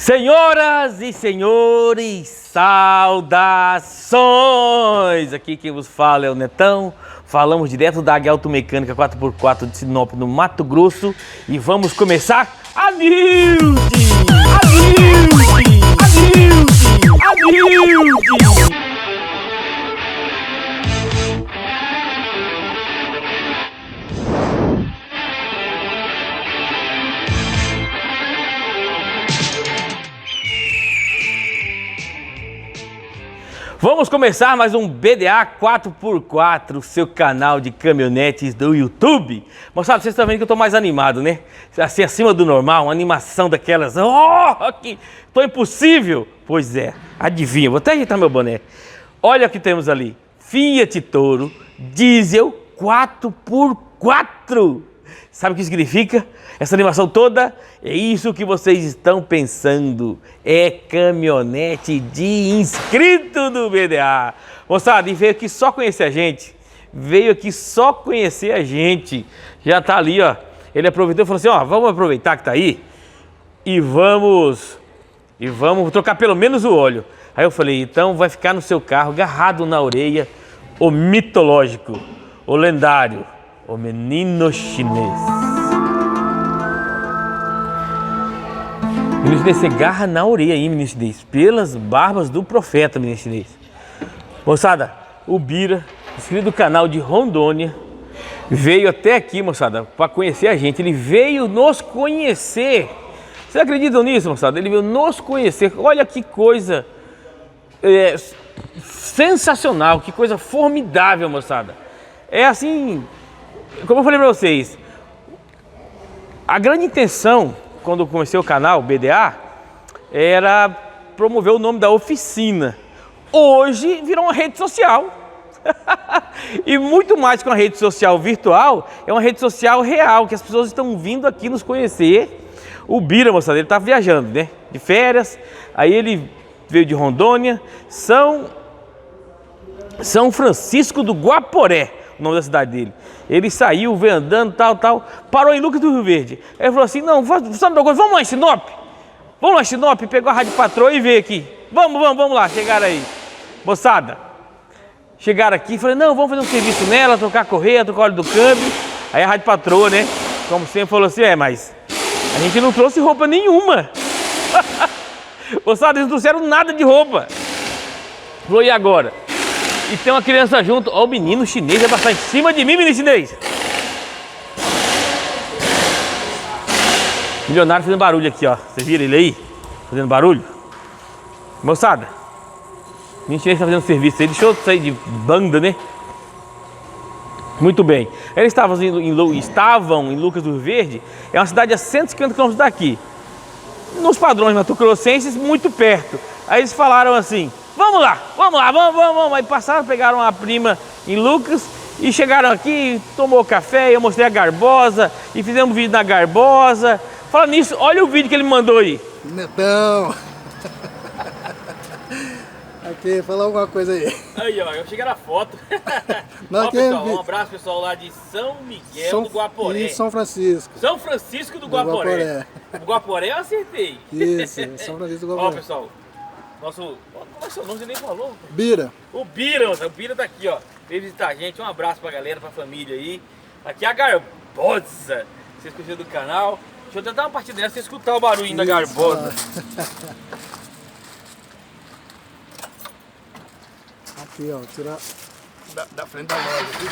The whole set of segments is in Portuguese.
Senhoras e senhores, saudações! Aqui quem vos fala é o Netão. Falamos direto da Águia Automecânica 4x4 de Sinop, no Mato Grosso. E vamos começar a Nilde! A Nilde! A Nilde! A Nilde! Vamos começar mais um BDA 4x4, seu canal de caminhonetes do YouTube. Moçada, vocês estão vendo que eu tô mais animado, né? Assim, acima do normal, uma animação daquelas... Oh, que tô impossível! Pois é, adivinha, vou até ajeitar meu boné. Olha o que temos ali. Fiat Toro, diesel 4x4. Sabe o que significa? Essa animação toda é isso que vocês estão pensando. É caminhonete de inscrito do BDA. Moçada, e veio aqui só conhecer a gente. Veio aqui só conhecer a gente. Já tá ali, ó. Ele aproveitou e falou assim, ó, vamos aproveitar que tá aí e vamos trocar pelo menos o óleo. Aí eu falei, então vai ficar no seu carro, agarrado na orelha, o mitológico, o lendário, o menino chinês. Menino chinês, você agarra na orelha aí, menino chinês, pelas barbas do profeta, menino chinês. Moçada, o Bira, inscrito do canal de Rondônia, veio até aqui, moçada, para conhecer a gente. Ele veio nos conhecer. Vocês acreditam nisso, moçada? Ele veio nos conhecer. Olha que coisa sensacional, que coisa formidável, moçada. É assim... Como eu falei para vocês, a grande intenção, quando eu comecei o canal BDA, era promover o nome da oficina. Hoje virou uma rede social. E muito mais que uma rede social virtual, é uma rede social real, que as pessoas estão vindo aqui nos conhecer. O Bira, moçada, ele estava viajando, né? De férias, aí ele veio de Rondônia, São Francisco do Guaporé, o nome da cidade dele. Ele saiu, veio andando, tal, parou em Lucas do Rio Verde. Ele falou assim, não, vamos lá em Sinop? Vamos lá em Sinop, pegou a Rádio Patroa e veio aqui. Vamos lá, chegaram aí. Moçada, chegaram aqui e falei, não, vamos fazer um serviço nela, trocar a correia, trocar o óleo do câmbio. Aí a Rádio Patroa, né, como sempre, falou assim, mas a gente não trouxe roupa nenhuma. Moçada, eles não trouxeram nada de roupa. Falou, e agora? E tem uma criança junto. Ó, o menino chinês vai passar em cima de mim, menino chinês. Milionário fazendo barulho aqui, ó. Você viram ele aí? Fazendo barulho? Moçada, o menino chinês está fazendo serviço aí. Deixa eu sair de banda, né? Muito bem. Eles estavam em Lucas do Rio Verde. É uma cidade a 150 km daqui. Nos padrões mato-grossenses, muito perto. Aí eles falaram assim... Vamos lá. Aí passaram, pegaram a prima em Lucas e chegaram aqui, tomou café, eu mostrei a garbosa e fizemos um vídeo na garbosa. Falando nisso, olha o vídeo que ele me mandou aí. Netão! Aqui, fala alguma coisa aí. Aí, ó, eu cheguei na foto. Não, ó, pessoal, um abraço, pessoal, lá de São Miguel do Guaporé. E São Francisco. São Francisco do Guaporé. O Guaporé eu acertei. Isso, São Francisco do Guaporé. Ó, pessoal. Qual é o seu nome? Você nem falou? Bira. O Bira, o Bira tá aqui, ó. Veio visitar a gente. Um abraço pra galera, pra família aí. Aqui é a Garbosa. Vocês conheceram do canal. Deixa eu tentar uma partida dessa, você escutar o barulho da Garbosa. Aqui, ó. Tirar da frente da loja aqui.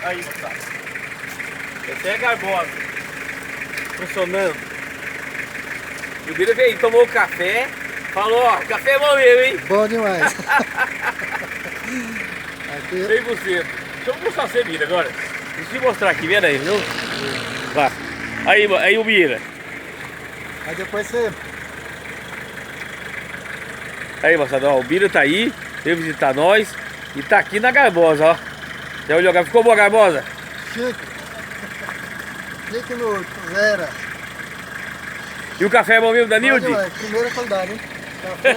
Aí, moçada. Essa é a Garbosa. Funcionando. O Bira veio, tomou o café. Falou, ó, o café é bom mesmo, hein? Bom demais. Aqui. 100%. Deixa eu mostrar você, Bira, agora. Deixa eu mostrar aqui, vendo aí, viu? Vá. Aí o Bira. Aí depois você... Aí, moçada, ó, o Bira tá aí, veio visitar nós e tá aqui na Garbosa, ó. Já olhou, ficou boa a Garbosa? Chique. Chique no zero. E o café é bom mesmo, Danilde? Bom demais, primeira qualidade, hein? Café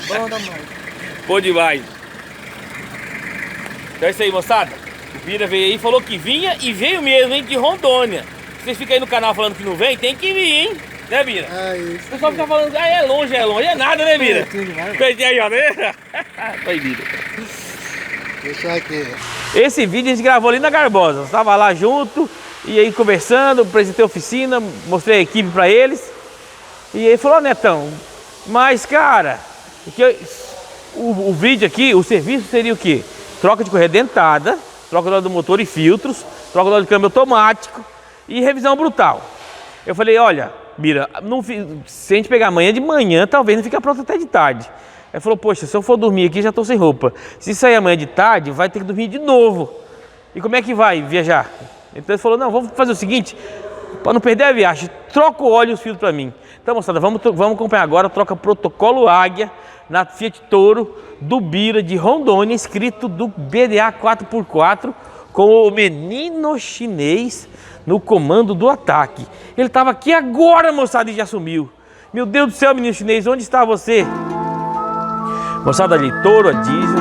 bom demais. Bom demais. Então é isso aí, moçada. O Bira veio aí, falou que vinha e veio mesmo, hein, de Rondônia. Vocês ficam aí no canal falando que não vem, tem que vir, hein? Né, Bira? É isso. O pessoal fica falando, ah, é longe. É nada, né, Bira? Tudo mais. Pertinho aí, ó, né? Foi, Bira. Deixa aqui. Esse vídeo a gente gravou ali na Garbosa. Eu tava lá junto, e aí conversando, apresentei a oficina, mostrei a equipe pra eles. E aí falou, Netão, mas cara, o vídeo aqui, o serviço seria o quê? Troca de correia dentada, troca do óleo do motor e filtros, troca do óleo de câmbio automático e revisão brutal. Eu falei, olha, Bira, se a gente pegar amanhã de manhã, talvez não fique pronto até de tarde. Ele falou, poxa, se eu for dormir aqui, já tô sem roupa. Se sair amanhã de tarde, vai ter que dormir de novo. E como é que vai viajar? Então ele falou, não, vamos fazer o seguinte, para não perder a viagem, troca o óleo e os filtros para mim. Então, moçada, vamos acompanhar agora, troca protocolo Águia na Fiat Toro do Bira de Rondônia, escrito do BDA 4x4, com o menino chinês no comando do ataque. Ele estava aqui agora, moçada, e já sumiu. Meu Deus do céu, menino chinês, onde está você? Moçada ali, Toro a diesel,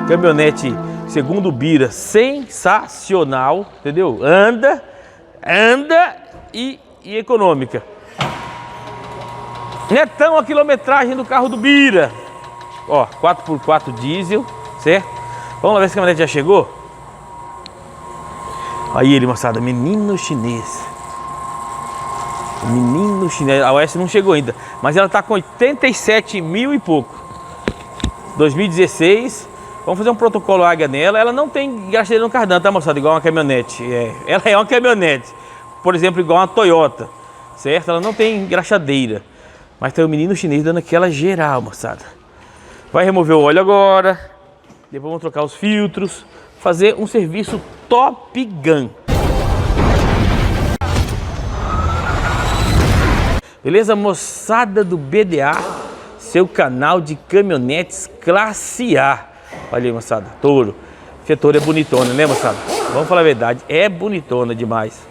caminhonete segundo o Bira, sensacional, entendeu? Anda e econômica. Netão, a quilometragem do carro do Bira. Ó, 4x4 diesel, certo? Vamos lá ver se a caminhonete já chegou. Aí ele, moçada, menino chinês. Menino chinês. A OS não chegou ainda, mas ela tá com 87 mil e pouco. 2016. Vamos fazer um protocolo Águia nela. Ela não tem graxadeira no cardan, tá, moçada? Igual uma caminhonete. Ela é uma caminhonete. Por exemplo, igual uma Toyota, certo? Ela não tem graxadeira. Mas tem o menino chinês dando aquela geral, moçada. Vai remover o óleo agora. Depois vamos trocar os filtros. Fazer um serviço Top Gun. Beleza, moçada do BDA, seu canal de caminhonetes classe A. Olha aí, moçada, Toro. Fiat Toro é bonitona, né, moçada? Vamos falar a verdade, é bonitona demais.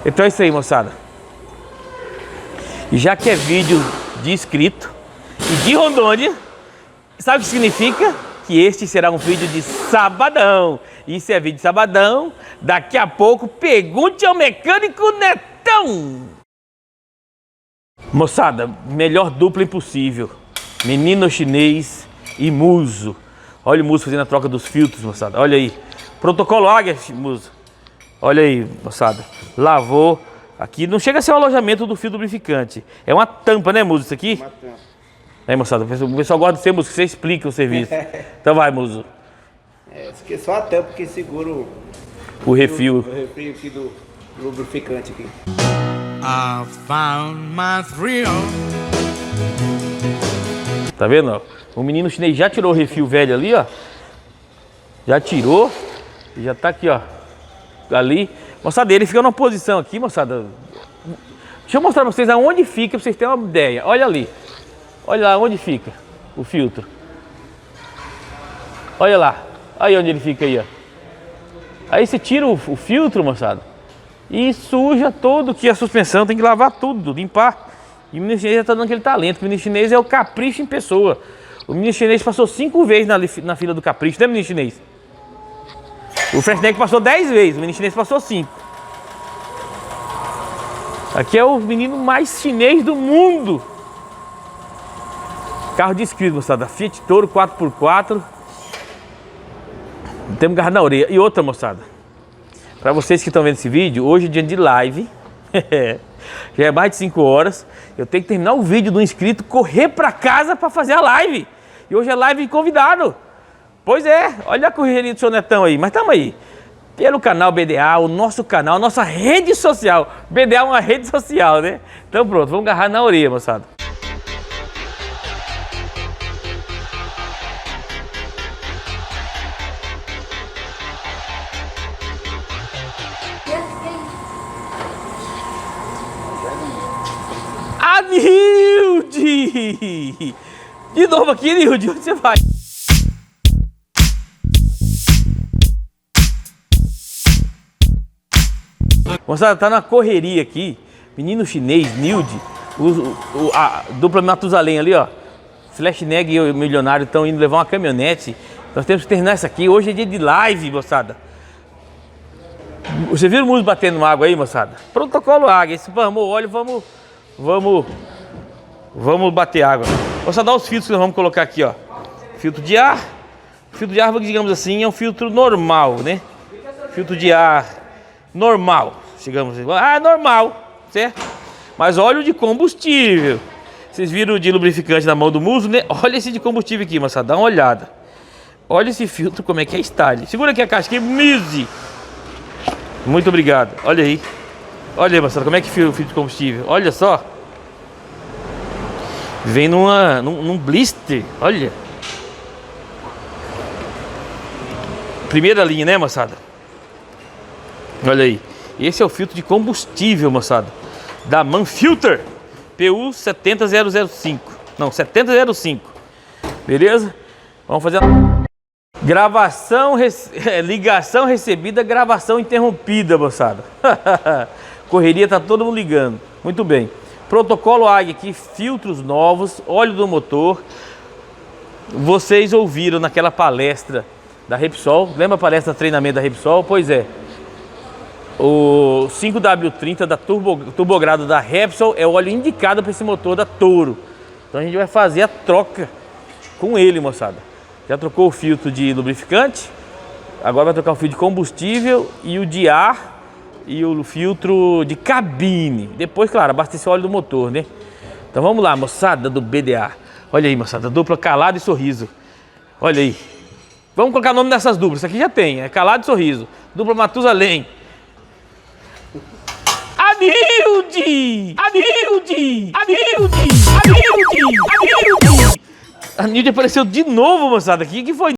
Então é isso aí, moçada. E já que é vídeo de inscrito e de Rondônia, sabe o que significa? Que este será um vídeo de sabadão. E se é vídeo de sabadão, daqui a pouco pergunte ao mecânico Netão. Moçada, melhor dupla impossível. Menino chinês e Muso. Olha o Muso fazendo a troca dos filtros, moçada. Olha aí. Protocolo Águia, Muso. Olha aí, moçada. Lavou. Aqui não chega a ser o alojamento do filtro lubrificante. É uma tampa, né, Muso, isso aqui? Uma tampa. Aí, moçada, o pessoal gosta de ser, Muso, que você explica o serviço. Então vai, Muso. Isso aqui é só a tampa que segura o refil. O refil aqui do lubrificante aqui. I found my thrill. Tá vendo, ó? O menino chinês já tirou o refil velho ali, ó. Já tirou. E já tá aqui, ó. Ali. Moçada, ele fica numa posição aqui, moçada. Deixa eu mostrar pra vocês aonde fica, pra vocês terem uma ideia. Olha ali. Olha lá onde fica o filtro. Olha lá. Aí onde ele fica aí, ó. Aí você tira o filtro, moçada, e suja todo que a suspensão, tem que lavar tudo, limpar. E o menino chinês já tá dando aquele talento. O menino chinês é o capricho em pessoa. O menino chinês passou 5 vezes na fila do capricho, né, menino chinês? O Freshneck passou 10 vezes, o menino chinês passou 5. Aqui é o menino mais chinês do mundo. Carro de inscrito, moçada. Fiat Toro 4x4. Temos garra na orelha. E outra, moçada. Para vocês que estão vendo esse vídeo, hoje é dia de live. Já é mais de 5 horas. Eu tenho que terminar o vídeo do inscrito, correr para casa para fazer a live. E hoje é live de convidado. Pois é, olha a correria do seu Netão aí. Mas tamo aí. Pelo canal BDA, o nosso canal, nossa rede social. BDA é uma rede social, né? Então pronto, vamos agarrar na orelha, moçada. A Nilde! De novo aqui, Nilde, onde você vai? Moçada, tá na correria aqui. Menino chinês, Nilde, a dupla Matusalém ali, ó. Flashneck e o milionário estão indo levar uma caminhonete. Nós temos que terminar isso aqui. Hoje é dia de live, moçada. Você viu o muso batendo água aí, moçada? Protocolo água. Esparramou o óleo, vamos bater água. Moçada, olha os filtros que nós vamos colocar aqui, ó. Filtro de ar. Filtro de ar, digamos assim, é um filtro normal, né? Filtro de ar normal. Chegamos assim, normal, certo? Mas óleo de combustível. Vocês viram o de lubrificante na mão do muso, né? Olha esse de combustível aqui, moçada, dá uma olhada. Olha esse filtro, como é que é style. Segura aqui a caixa, que Mise. Muito obrigado. Olha aí. Olha aí, moçada, como é que fica o filtro de combustível. Olha só. Vem num blister. Olha. Primeira linha, né, moçada? Olha aí. Esse é o filtro de combustível, moçada. Da Manfilter PU 70005. Não, 7005. Beleza? Vamos fazer gravação, ligação recebida, gravação interrompida, moçada. Correria, tá todo mundo ligando. Muito bem. Protocolo AG aqui, filtros novos, óleo do motor. Vocês ouviram naquela palestra da Repsol. Lembra a palestra de treinamento da Repsol? Pois é. O 5W30 da turbogrado da Repsol é o óleo indicado para esse motor da Toro. Então a gente vai fazer a troca com ele, moçada. Já trocou o filtro de lubrificante, agora vai trocar o filtro de combustível e o de ar e o filtro de cabine. Depois, claro, abastecer o óleo do motor, né? Então vamos lá, moçada do BDA. Olha aí, moçada, dupla Calado e Sorriso. Olha aí. Vamos colocar o nome dessas duplas. Isso aqui já tem, é Calado e Sorriso. Dupla Matusalém. Anilde! Anilde! Anilde! Anilde! Anilde! A Nilde apareceu de novo, moçada. O que foi?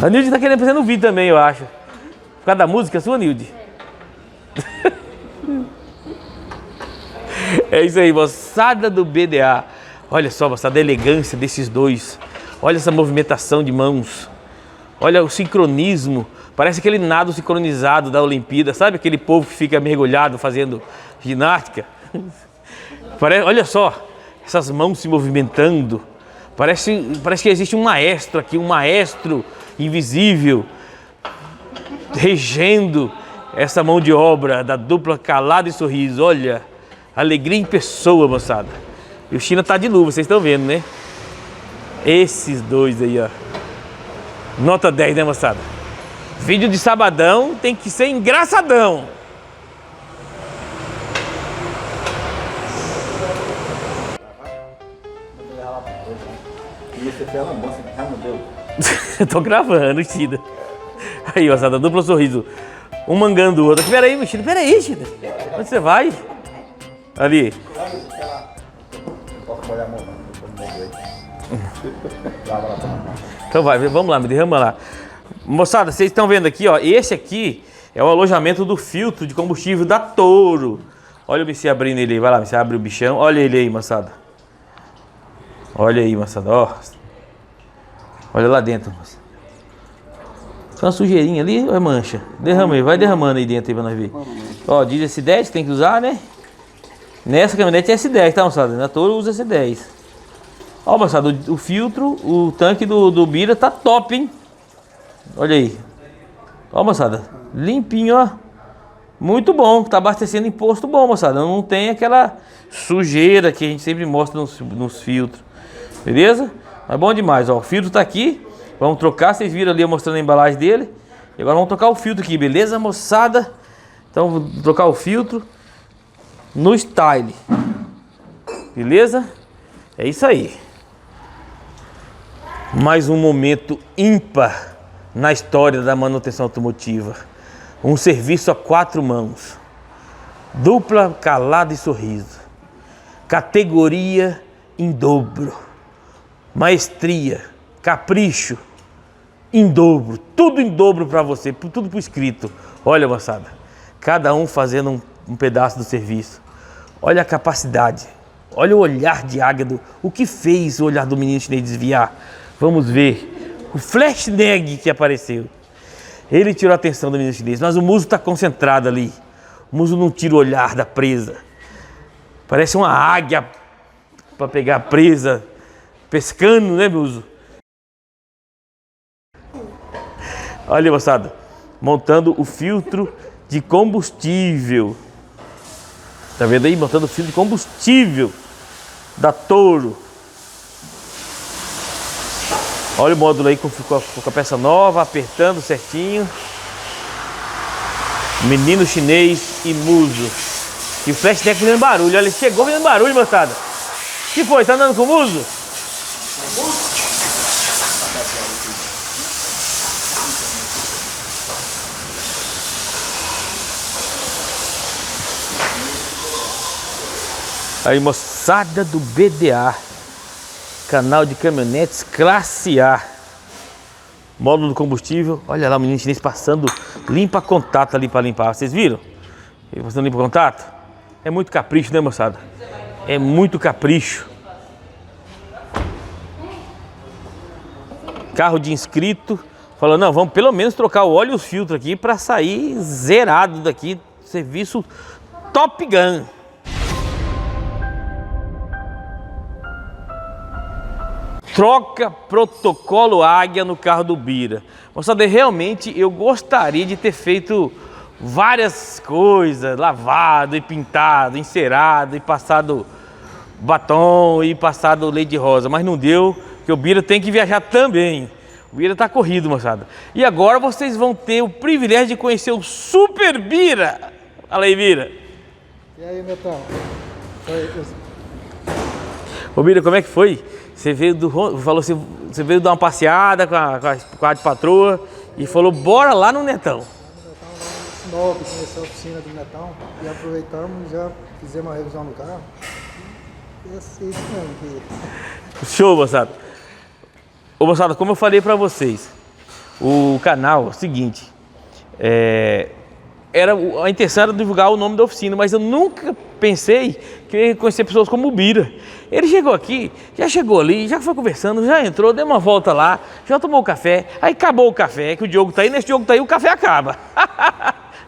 A Nilde tá querendo aparecer no vídeo também, eu acho. Por causa da música sua, Nilde? É isso aí, moçada do BDA. Olha só, moçada, a elegância desses dois. Olha essa movimentação de mãos. Olha o sincronismo. Parece aquele nado sincronizado da Olimpíada. Sabe aquele povo que fica mergulhado fazendo ginástica? Olha só, essas mãos se movimentando. Parece que existe um maestro aqui, um maestro invisível, regendo essa mão de obra da dupla Calado e Sorriso. Olha, alegria em pessoa, moçada. E o China tá de luva, vocês estão vendo, né? Esses dois aí, ó. Nota 10, né, moçada? Vídeo de sabadão tem que ser engraçadão. Tô gravando, Chida. Aí, moçada, duplo sorriso. Um mangando o outro. Pera aí, Chida. Pera aí, Chida. Onde você vai? Ali. Então vai, vamos lá, me derrama lá. Moçada, vocês estão vendo aqui, ó. Esse aqui é o alojamento do filtro de combustível da Toro. Olha o bicho abrindo ele aí. Vai lá, você abre o bichão. Olha ele aí, moçada. Olha aí, moçada, ó. Olha lá dentro, moçada. Tem uma sujeirinha ali ou é mancha? Derrama aí, vai derramando aí dentro aí pra nós ver. Ó, diz S10 que tem que usar, né? Nessa caminhonete é S10, tá, moçada? Na Toro usa S10. Ó, moçada, o filtro, o tanque do Bira tá top, hein? Olha aí. Ó, moçada, limpinho, ó. Muito bom, tá abastecendo em posto bom, moçada. Não tem aquela sujeira que a gente sempre mostra nos filtros. Beleza? Mas bom demais, ó. O filtro tá aqui. Vamos trocar, vocês viram ali eu mostrando a embalagem dele. E agora vamos trocar o filtro aqui, beleza, moçada? Então, vou trocar o filtro no style. Beleza? É isso aí. Mais um momento ímpar na história da manutenção automotiva. Um serviço a 4 mãos. Dupla Calado e Sorriso. Categoria em dobro. Maestria, capricho, em dobro. Tudo em dobro para você, tudo por escrito. Olha, moçada, cada um fazendo um pedaço do serviço. Olha a capacidade. Olha o olhar de águia. O que fez o olhar do menino chinês desviar? Vamos ver. O flash neg que apareceu. Ele tirou a atenção do menino chinês, mas o muso está concentrado ali. O muso não tira o olhar da presa. Parece uma águia para pegar a presa, pescando, né, muso? Olha, moçada, montando o filtro de combustível. Tá vendo aí? Montando o filtro de combustível da Toro. Olha o módulo aí com a peça nova, apertando certinho. Menino chinês e muso. E o flash deck fazendo barulho. Olha, ele chegou fazendo barulho, moçada. O que foi? Tá andando com o muso? Aí, moçada do BDA, canal de caminhonetes classe A. Módulo do combustível. Olha lá o menino chinês passando limpa contato ali para limpar. Vocês viram? Ele passando limpa contato. É muito capricho, né, moçada? É muito capricho. Carro de inscrito. Falou, não, vamos pelo menos trocar o óleo e os filtros aqui para sair zerado daqui. Serviço Top Gun. Troca protocolo Águia no carro do Bira. Moçada, realmente eu gostaria de ter feito várias coisas, lavado e pintado, encerado e passado batom e passado leite rosa, mas não deu, porque o Bira tem que viajar também. O Bira tá corrido, moçada. E agora vocês vão ter o privilégio de conhecer o Super Bira. Fala aí, Bira. E aí, Netão? Ô, Bira, como é que foi? Você veio falou assim, você veio dar uma passeada com a patroa e falou, bora lá no Netão. Sinop, conheceu a oficina do Netão e aproveitamos e já fizemos uma revisão no carro. E assim, isso mesmo. Show, moçada. Ô, moçada, como eu falei pra vocês, o canal é o seguinte, a intenção era divulgar o nome da oficina, mas eu nunca pensei que eu ia conhecer pessoas como o Bira. Ele chegou aqui, já chegou ali, já foi conversando, já entrou, deu uma volta lá, já tomou o café, aí acabou o café, que o Diogo tá aí, nesse Diogo tá aí, o café acaba.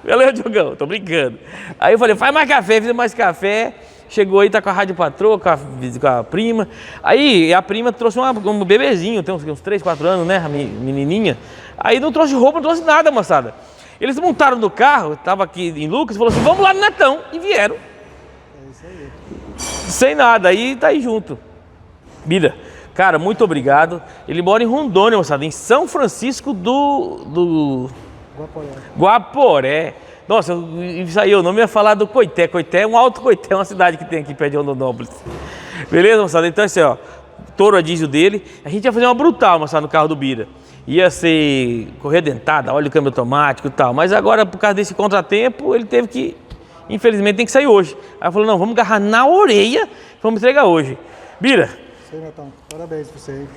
Valeu, Diogão, tô brincando. Aí eu falei, faz mais café, fiz mais café, chegou aí, tá com a rádio patroa, com a prima. Aí a prima trouxe um bebezinho, tem uns 3, 4 anos, né, a menininha. Aí não trouxe roupa, não trouxe nada, moçada. Eles montaram no carro, tava aqui em Lucas, falou assim, vamos lá no Netão, e vieram. É isso aí. Sem nada, aí tá aí junto. Bira, cara, muito obrigado. Ele mora em Rondônia, moçada, em São Francisco do Guaporé. Nossa, isso aí, eu não ia falar do Coité. Coité é um alto Coité, é uma cidade que tem aqui perto de Rondonópolis. Beleza, moçada? Então, assim, ó, Toro a diesel dele. A gente ia fazer uma brutal, moçada, no carro do Bira. Ia ser correia dentada, óleo câmbio automático e tal. Mas agora, por causa desse contratempo, ele teve que, infelizmente, tem que sair hoje. Aí falou, não, vamos agarrar na orelha, vamos entregar hoje. Bira. Sei, Netão. Parabéns pra você aí.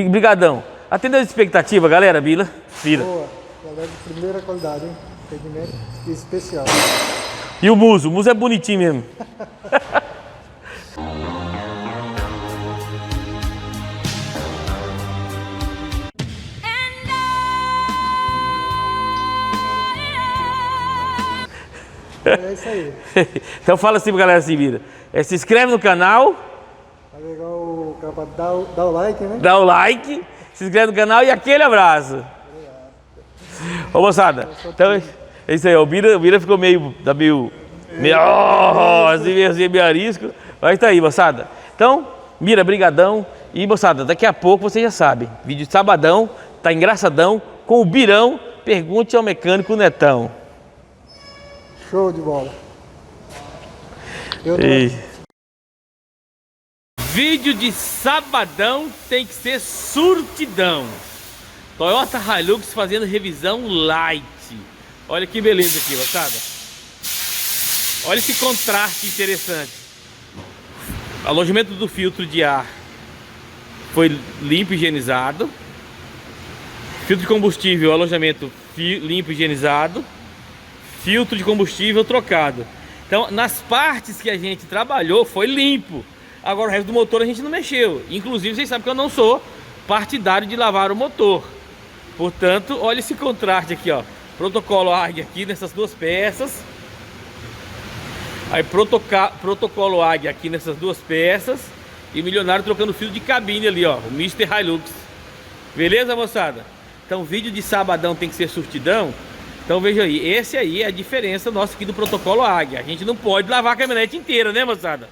Brigadão. Atendeu a expectativa, galera, Bira? Boa. Galera de primeira qualidade, hein? Atendimento especial. E o muso é bonitinho mesmo. É isso aí. Então fala assim pra galera assim, Bira. Se inscreve no canal. Tá legal o cara dar o like, né? Dá o like, se inscreve no canal e aquele abraço. Ô, moçada, então é isso aí, ó, o Bira ficou meio assim, meio arisco, mas tá aí, moçada. Então, Bira, brigadão. E, moçada, daqui a pouco vocês já sabem, vídeo de sabadão, tá engraçadão, com o Birão, pergunte ao mecânico Netão. Show de bola. Vídeo de sabadão tem que ser surtidão. Toyota Hilux fazendo revisão light. Olha que beleza aqui, moçada. Olha esse contraste interessante. Alojamento do filtro de ar foi limpo e higienizado. Filtro de combustível, alojamento limpo e higienizado. Filtro de combustível trocado. Então, nas partes que a gente trabalhou, foi limpo. Agora o resto do motor a gente não mexeu. Inclusive, vocês sabem que eu não sou partidário de lavar o motor. Portanto, olha esse contraste aqui, ó. Protocolo Águia aqui nessas duas peças. Aí protocolo Águia aqui nessas duas peças. E milionário trocando fio de cabine ali, ó. O Mr. Hilux. Beleza, moçada? Então vídeo de sabadão tem que ser surtidão. Então veja aí, esse aí é a diferença nossa aqui do protocolo Águia. A gente não pode lavar a caminhonete inteira, né, moçada?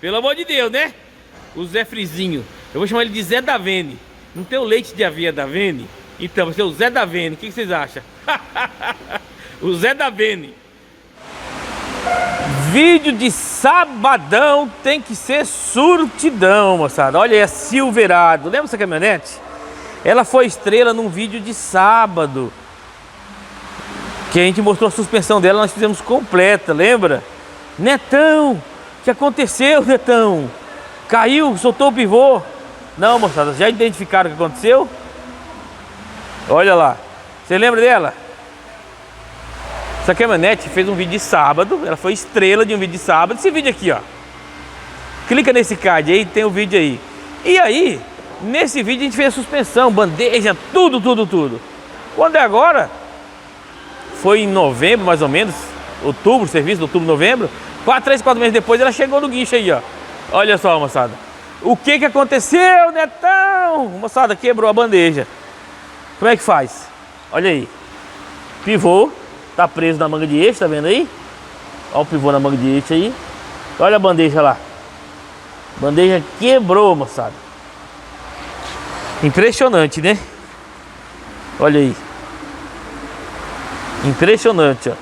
Pelo amor de Deus, né? O Zé Frizinho, eu vou chamar ele de Zé da Vene. Não tem o leite de aveia da Vene? Então, vai ser o Zé da Vene. O que vocês acham? O Zé da Vene. Vídeo de sabadão tem que ser surtidão, moçada. Olha aí, a Silverado. Lembra essa caminhonete? Ela foi estrela num vídeo de sábado, que a gente mostrou a suspensão dela, nós fizemos completa, lembra? Netão, o que aconteceu, Netão? Caiu, soltou o pivô. Não, moçada, já identificaram o que aconteceu? Olha lá, você lembra dela? Essa caminhonete fez um vídeo de sábado, ela foi estrela de um vídeo de sábado. Esse vídeo aqui, ó, clica nesse card aí, tem o vídeo aí. E aí, nesse vídeo a gente fez a suspensão, bandeja, tudo. Quando é agora, foi em novembro mais ou menos, outubro, serviço de outubro, novembro, 3, 4 meses depois ela chegou no guincho aí, ó. Olha só, moçada, o que aconteceu, Netão? Moçada, quebrou a bandeja. Como é que faz? Olha aí, pivô tá preso na manga de eixo, tá vendo aí? Olha o pivô na manga de eixo aí. Olha a bandeja lá, bandeja quebrou, moçada. Impressionante, né? Olha aí, impressionante, ó.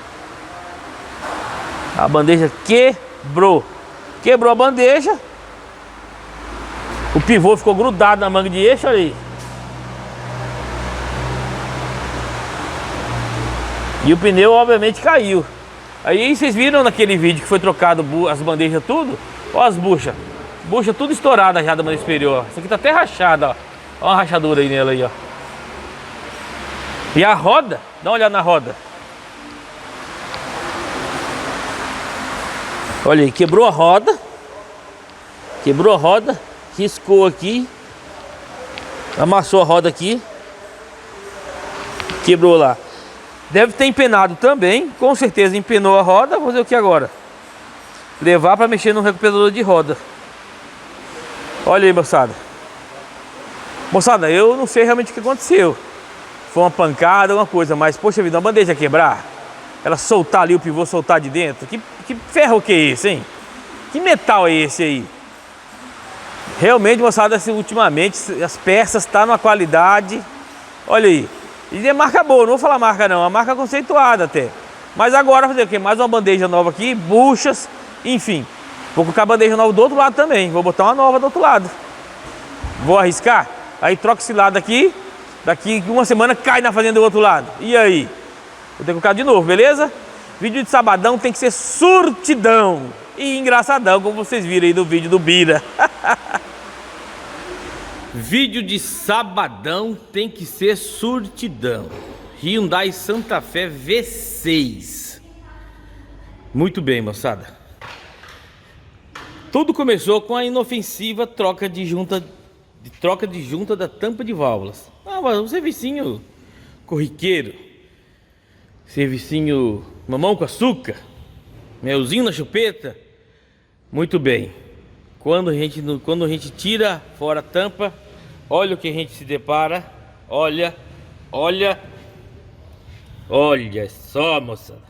A bandeja quebrou a bandeja. O pivô ficou grudado na manga de eixo, olha aí. E o pneu obviamente caiu. Aí vocês viram naquele vídeo que foi trocado as bandejas tudo? Olha as buchas. Bucha tudo estourada já da bandeja superior. Isso aqui tá até rachada, ó. Olha uma rachadura aí nela aí, ó. E a roda, dá uma olhada na roda. Olha aí, quebrou a roda, riscou aqui, amassou a roda aqui, quebrou lá. Deve ter empenado também, com certeza empenou a roda. Vou fazer o que agora? Levar para mexer no recuperador de roda. Olha aí, moçada. Moçada, eu não sei realmente o que aconteceu. Foi uma pancada, alguma coisa, mas poxa vida, uma bandeja quebrar, ela soltar ali o pivô, soltar de dentro. Que ferro que é esse, hein? Que metal é esse aí? Realmente, moçada, assim, ultimamente as peças estão numa qualidade. Olha aí. E é marca boa, não vou falar marca não, é uma marca conceituada até. Mas agora fazer o quê? Mais uma bandeja nova aqui, buchas, enfim. Vou colocar a bandeja nova do outro lado também. Vou botar uma nova do outro lado. Vou arriscar. Aí troca esse lado aqui. Daqui uma semana cai na fazenda do outro lado. E aí? Vou ter que colocar de novo, beleza? Vídeo de sabadão tem que ser surtidão e engraçadão, como vocês viram aí no vídeo do Bira. Vídeo de sabadão tem que ser surtidão. Hyundai Santa Fé V6. Muito bem, moçada. Tudo começou com a inofensiva troca de junta da tampa de válvulas. Mas um servicinho corriqueiro, servicinho mamão com açúcar, melzinho na chupeta. Muito bem. Quando a gente tira fora a tampa, olha o que a gente se depara. Olha só, moçada.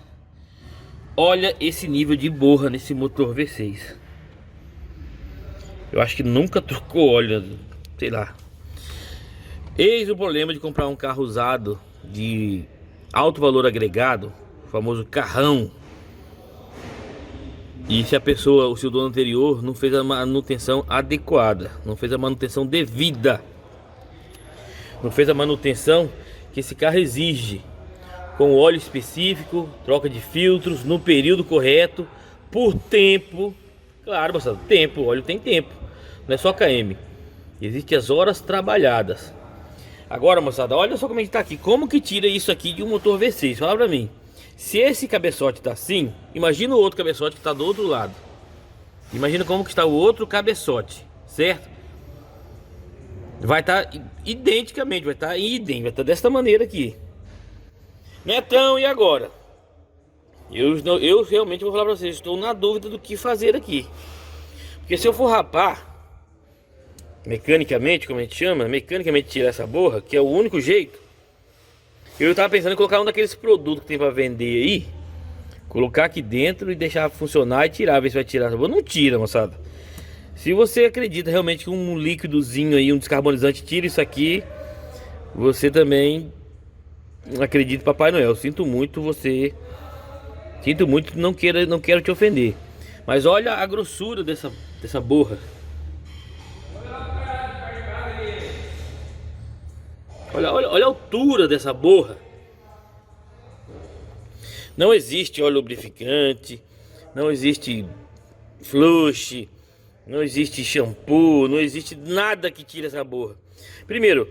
Olha esse nível de borra nesse motor V6. Eu acho que nunca trocou óleo, sei lá. Eis o problema de comprar um carro usado de alto valor agregado, o famoso carrão. E se o dono anterior não fez a manutenção adequada, não fez a manutenção devida, não fez a manutenção que esse carro exige, com óleo específico, troca de filtros no período correto, por tempo. Claro, moçada, tempo, óleo tem tempo, não é só KM, existem as horas trabalhadas. Agora, moçada, olha só como a gente tá aqui. Como que tira isso aqui de um motor V6? Fala pra mim. Se esse cabeçote tá assim, imagina o outro cabeçote que tá do outro lado. Imagina como que está o outro cabeçote, certo? Vai estar identicamente, vai estar desta maneira aqui. Netão, e agora? Eu realmente vou falar pra vocês, estou na dúvida do que fazer aqui. Porque se eu for rapar mecanicamente, como a gente chama, mecanicamente tirar essa borra, que é o único jeito, Eu tava pensando em colocar um daqueles produtos que tem pra vender aí, colocar aqui dentro e deixar funcionar e tirar, ver se vai tirar. Não tira, moçada. Se você acredita realmente que um líquidozinho aí, um descarbonizante tira isso aqui, você também acredita em Papai Noel. Sinto muito você. Sinto muito, não quero te ofender. Mas olha a grossura dessa borra. Olha a altura dessa borra. Não existe óleo lubrificante, não existe flush, não existe shampoo, não existe nada que tire essa borra. Primeiro,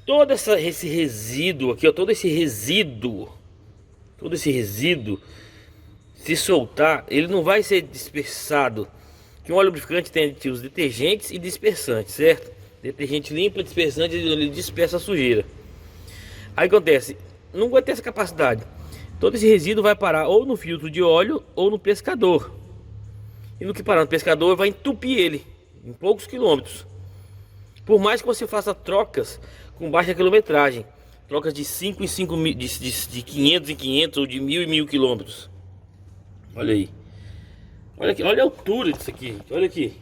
todo esse resíduo aqui, ó, todo esse resíduo, se soltar, ele não vai ser dispersado. Que um óleo lubrificante tem os detergentes e dispersantes, certo? Detergente limpa, dispersante, ele dispersa a sujeira. Aí acontece, não vai ter essa capacidade. Todo esse resíduo vai parar ou no filtro de óleo ou no pescador. E no que parar no pescador vai entupir ele em poucos quilômetros. Por mais que você faça trocas com baixa quilometragem, trocas de 5 em 5 mil, de 500 em 500 ou de 1000 em 1000 quilômetros. Olha aí. Olha aqui, olha a altura disso aqui. Olha aqui.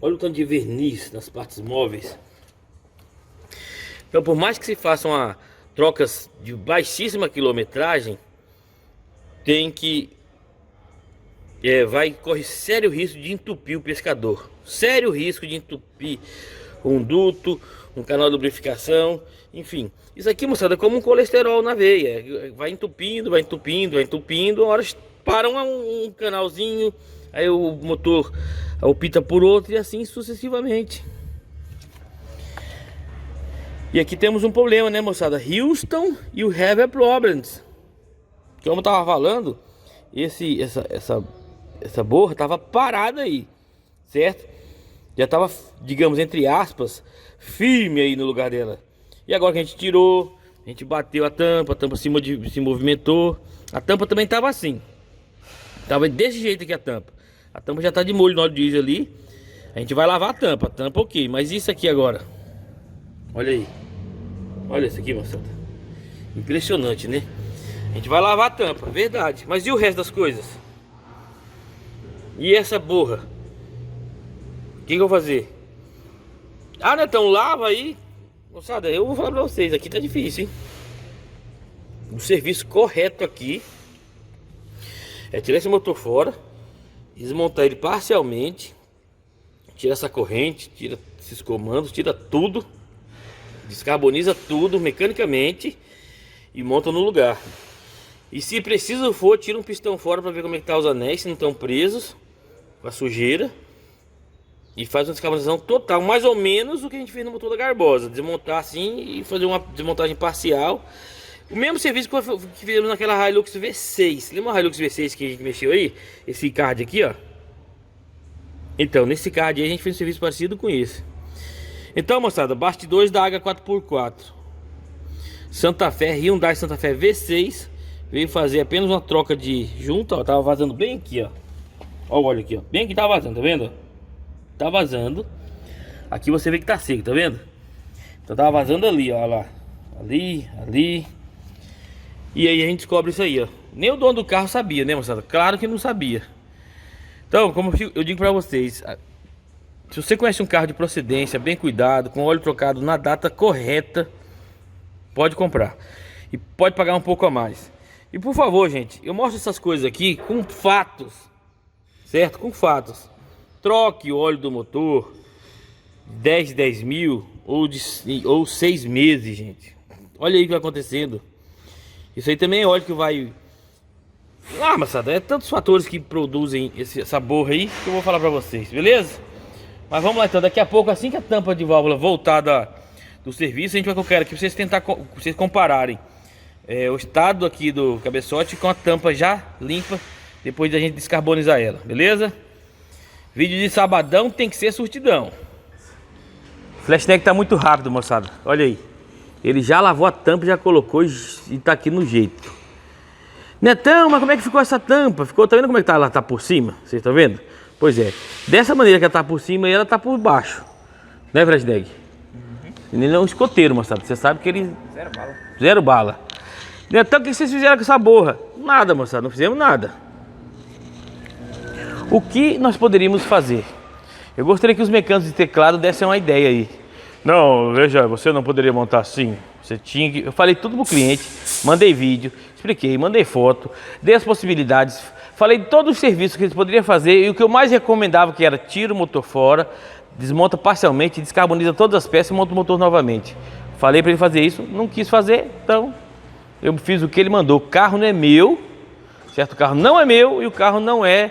Olha o tanto de verniz nas partes móveis. Então, por mais que se façam trocas de baixíssima quilometragem, corre sério risco de entupir o pescador. Sério risco de entupir um duto, um canal de lubrificação, enfim. Isso aqui, moçada, é como um colesterol na veia. Vai entupindo, uma hora para um canalzinho, aí o motor opta por outro e assim sucessivamente. E aqui temos um problema, né, moçada? Houston, you have a problem. Como eu tava falando, essa borra tava parada aí, certo? Já tava, digamos, entre aspas, firme aí no lugar dela. E agora que a gente tirou, a gente bateu a tampa se movimentou. A tampa também tava assim. Tava desse jeito aqui a tampa. A tampa já tá de molho no óleo diesel ali. A gente vai lavar a tampa ok. Mas isso aqui agora, olha aí. Olha isso aqui, moçada. Impressionante, né? A gente vai lavar a tampa, verdade. Mas e o resto das coisas? E essa borra? O que eu vou fazer? Ah, Netão, lava aí. Moçada, eu vou falar pra vocês, aqui tá difícil, hein? O serviço correto aqui é tirar esse motor fora, desmontar ele parcialmente, tira essa corrente, tira esses comandos, tira tudo, descarboniza tudo mecanicamente e monta no lugar. E se preciso for, tira um pistão fora para ver como é que tá os anéis, se não estão presos com a sujeira. E faz uma descarbonização total, mais ou menos o que a gente fez no motor da Garbosa. Desmontar assim e fazer uma desmontagem parcial. O mesmo serviço que fizemos naquela Hilux V6. Lembra a Hilux V6 que a gente mexeu aí? Esse card aqui, ó. Então, nesse card aí a gente fez um serviço parecido com esse. Então, moçada, bastidores da Águia 4x4. Santa Fé, Hyundai Santa Fé V6. Veio fazer apenas uma troca de junta, ó. Tava vazando bem aqui, ó. Ó o óleo aqui, ó. Bem aqui tá vazando, tá vendo? Tá vazando. Aqui você vê que tá seco, tá vendo? Então tava vazando ali, ó lá. Ali. E aí a gente descobre isso aí, ó. Nem o dono do carro sabia, né, moçada? Claro que não sabia. Então, como eu digo pra vocês, se você conhece um carro de procedência, bem cuidado, com óleo trocado na data correta, pode comprar. E pode pagar um pouco a mais. E por favor, gente, eu mostro essas coisas aqui com fatos. Certo? Com fatos. Troque o óleo do motor 10 mil ou 6 meses, gente. Olha aí o que vai acontecendo. Isso aí também é óleo que vai... Ah, moçada, é tantos fatores que produzem essa borra aí que eu vou falar pra vocês, beleza? Mas vamos lá então, daqui a pouco, assim que a tampa de válvula voltar do serviço, a gente vai colocar aqui pra vocês compararem o estado aqui do cabeçote com a tampa já limpa, depois da gente descarbonizar ela, beleza? Vídeo de sabadão tem que ser surtidão. O Flashneck tá muito rápido, moçada. Olha aí. Ele já lavou a tampa, já colocou e tá aqui no jeito. Netão, mas como é que ficou essa tampa? Ficou, tá vendo como é que ela tá por cima? Vocês estão vendo? Pois é, dessa maneira que ela tá por cima e ela tá por baixo. Né, Fresneg? Ele é um escoteiro, moçada. Você sabe que ele... Zero bala. Zero bala. Netão, o que vocês fizeram com essa borra? Nada, moçada, não fizemos nada. O que nós poderíamos fazer? Eu gostaria que os mecânicos de teclado dessem uma ideia aí. Não, veja, você não poderia montar assim. Você tinha que... Eu falei tudo pro cliente, mandei vídeo, expliquei, mandei foto, dei as possibilidades, falei de todos os serviços que eles poderiam fazer e o que eu mais recomendava que era tira o motor fora, desmonta parcialmente, descarboniza todas as peças e monta o motor novamente. Falei para ele fazer isso, não quis fazer, então eu fiz o que ele mandou. O carro não é meu, certo? O carro não é meu e o carro não é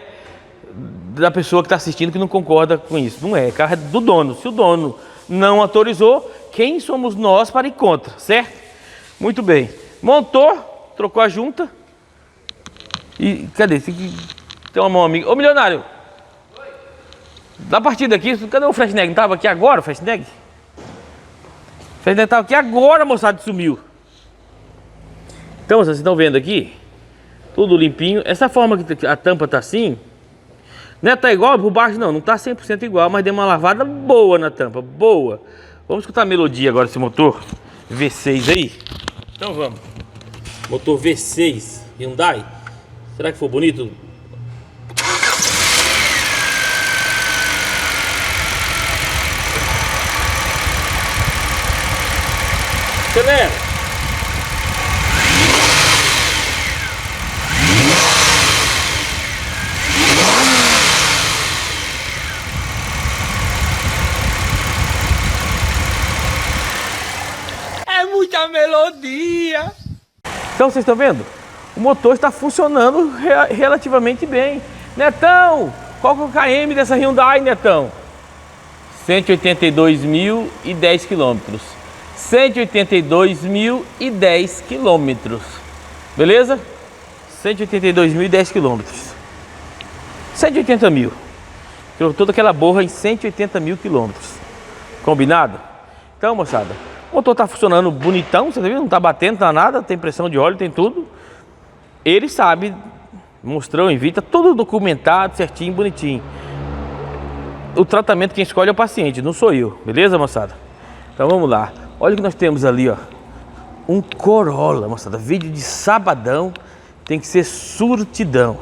da pessoa que está assistindo que não concorda com isso. Não é, o carro é do dono. Se o dono não autorizou, quem somos nós para ir contra, certo? Muito bem. Montou, trocou a junta. E cadê? Tem uma mão amiga. Ô milionário! Oi. Da partida aqui, cadê o Fresneg? Não estava aqui agora, o Fresneg? O Fresneg estava aqui agora, moçada, sumiu. Então, vocês estão vendo aqui? Tudo limpinho. Essa forma que a tampa tá assim, não tá igual por baixo, não tá 100% igual, mas deu uma lavada boa na tampa, boa. Vamos escutar a melodia agora desse motor V6 aí? Então vamos. Motor V6 Hyundai. Será que foi bonito? Acelera! Muita melodia. Então vocês estão vendo? O motor está funcionando relativamente bem. Netão, qual que é o KM dessa Hyundai, Netão? 182.010 quilômetros. 182.010 quilômetros. Beleza? 182.010 quilômetros. 180 mil. Toda aquela borra em 180 mil quilômetros. Combinado? Então, moçada, o motor tá funcionando bonitão, você tá vendo? Não tá batendo, não tá nada, tem pressão de óleo, tem tudo. Ele sabe, mostrou em vídeo, tá tudo documentado, certinho, bonitinho. O tratamento quem escolhe é o paciente, não sou eu, beleza, moçada? Então vamos lá. Olha o que nós temos ali, ó. Um Corolla, moçada, vídeo de sabadão, tem que ser surtidão.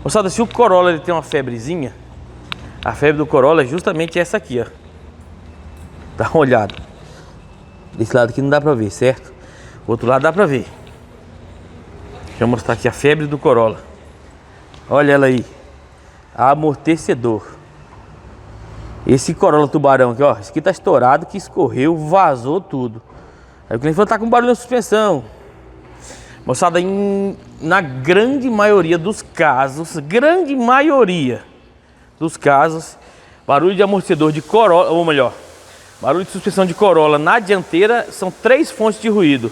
Moçada, se o Corolla ele tem uma febrezinha, a febre do Corolla é justamente essa aqui, ó. Dá uma olhada. Desse lado aqui não dá pra ver, certo? O outro lado dá pra ver. Deixa eu mostrar aqui a febre do Corolla. Olha ela aí. Amortecedor. Esse Corolla tubarão aqui, ó. Esse aqui tá estourado, que escorreu, vazou tudo. Aí o cliente falou, tá com barulho na suspensão. Moçada, na grande maioria dos casos, barulho de amortecedor de Corolla, ou melhor, barulho de suspensão de Corolla na dianteira são 3 fontes de ruído: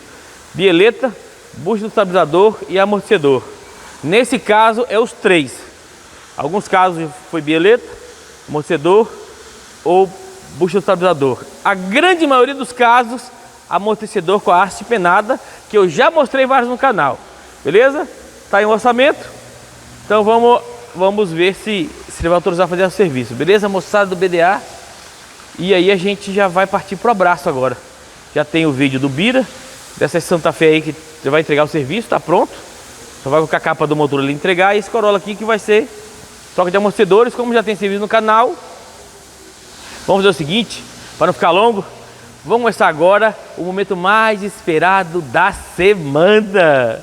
bieleta, bucha do estabilizador e amortecedor. Nesse caso é os 3. Alguns casos foi bieleta, amortecedor ou bucha do estabilizador. A grande maioria dos casos, amortecedor com a haste penada, que eu já mostrei vários no canal. Beleza? Tá em orçamento. Então vamos ver se ele vai autorizar a fazer o serviço. Beleza, moçada do BDA? E aí a gente já vai partir pro abraço agora. Já tem o vídeo do Bira, dessa Santa Fé aí que já vai entregar o serviço, tá pronto. Só vai com a capa do motor ali entregar. E esse Corolla aqui que vai ser troca de amortecedores, como já tem serviço no canal. Vamos fazer o seguinte, para não ficar longo, vamos começar agora o momento mais esperado da semana.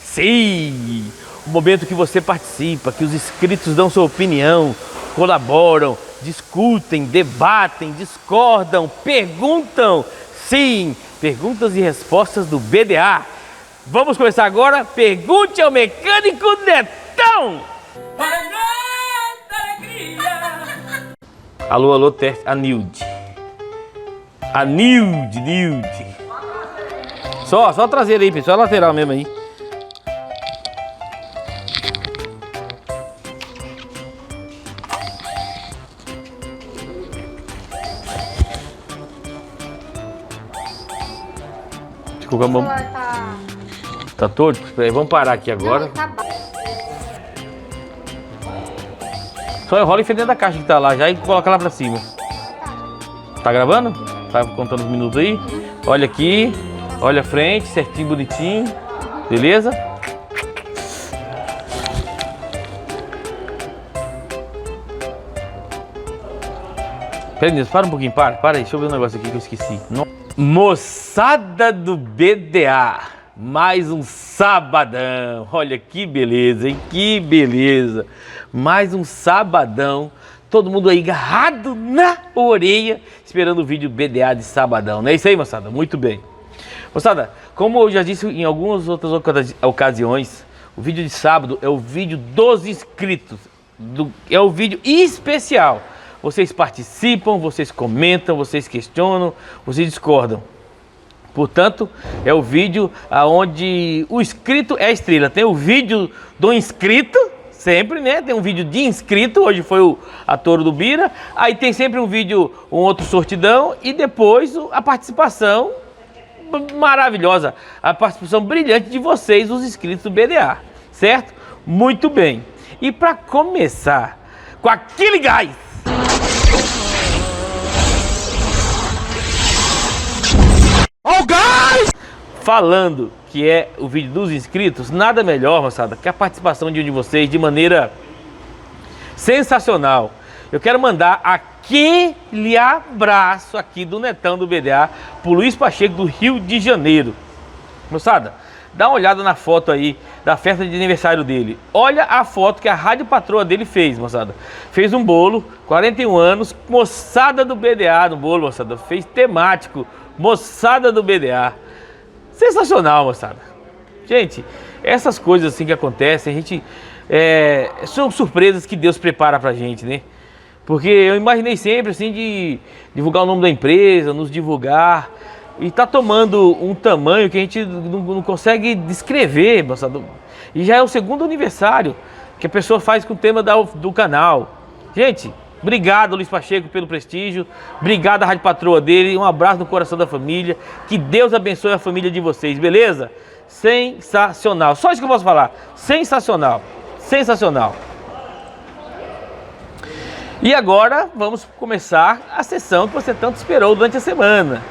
Sim, o momento que você participa, que os inscritos dão sua opinião, colaboram, discutem, debatem, discordam, perguntam. Sim, perguntas e respostas do BDA. Vamos começar agora. Pergunte ao mecânico Netão. Alô, alô, teste. A Nilde. Só a traseira aí, pessoal. A lateral mesmo aí. Ficou com a mão. Tá torto? Espera aí, vamos parar aqui agora. Não, tá bom. Só enrola e enfia dentro da caixa que tá lá já e coloca lá pra cima. Tá gravando? Tá contando os minutos aí? Olha aqui, olha a frente, certinho, bonitinho. Beleza? Peraí, Nilson, para um pouquinho, para aí, deixa eu ver um negócio aqui que eu esqueci. Moçada do BDA, mais um sabadão. Olha que beleza, hein? Que beleza. Mais um sabadão. Todo mundo aí agarrado na orelha, esperando o vídeo BDA de sabadão. Não é isso aí, moçada? Muito bem. Moçada, como eu já disse em algumas outras ocasiões, o vídeo de sábado é o vídeo dos inscritos. É o vídeo especial. Vocês participam, vocês comentam, vocês questionam, vocês discordam. Portanto, é o vídeo onde o inscrito é a estrela. Tem o vídeo do inscrito, sempre, né? Tem um vídeo de inscrito, hoje foi o ator do Bira. Aí tem sempre um vídeo, um outro sortidão e depois a participação maravilhosa, a participação brilhante de vocês, os inscritos do BDA, certo? Muito bem. E para começar com aquele gás, falando que é o vídeo dos inscritos, nada melhor, moçada, que a participação de um de vocês de maneira sensacional. Eu quero mandar aquele abraço aqui do Netão do BDA pro Luiz Pacheco do Rio de Janeiro. Moçada, dá uma olhada na foto aí da festa de aniversário dele. Olha a foto que a Rádio Patroa dele fez, moçada. Fez um bolo, 41 anos, moçada do BDA no bolo, moçada. Fez temático, moçada do BDA. Sensacional, moçada. Gente, essas coisas assim que acontecem, a gente são surpresas que Deus prepara pra gente, né? Porque eu imaginei sempre assim de divulgar o nome da empresa, nos divulgar, e tá tomando um tamanho que a gente não consegue descrever, moçada. E já é o segundo aniversário que a pessoa faz com o tema do canal. Gente, obrigado, Luiz Pacheco, pelo prestígio. Obrigado à Rádio Patroa dele. Um abraço no coração da família. Que Deus abençoe a família de vocês, beleza? Sensacional. Só isso que eu posso falar. Sensacional. Sensacional. E agora vamos começar a sessão que você tanto esperou durante a semana.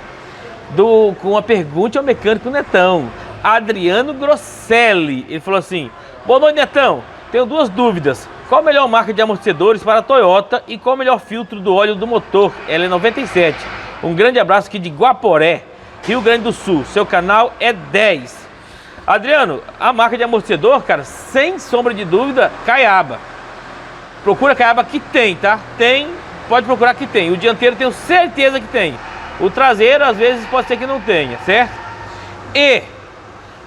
Com a pergunta ao mecânico Netão. Adriano Grosselli. Ele falou assim: boa noite, Netão. Tenho duas dúvidas. Qual a melhor marca de amortecedores para a Toyota e qual o melhor filtro do óleo do motor LE97? Um grande abraço aqui de Guaporé, Rio Grande do Sul. Seu canal é 10. Adriano, a marca de amortecedor, cara, sem sombra de dúvida, Caiaba. Procura Caiaba que tem, tá? Tem, pode procurar que tem. O dianteiro tenho certeza que tem. O traseiro às vezes pode ser que não tenha, certo? E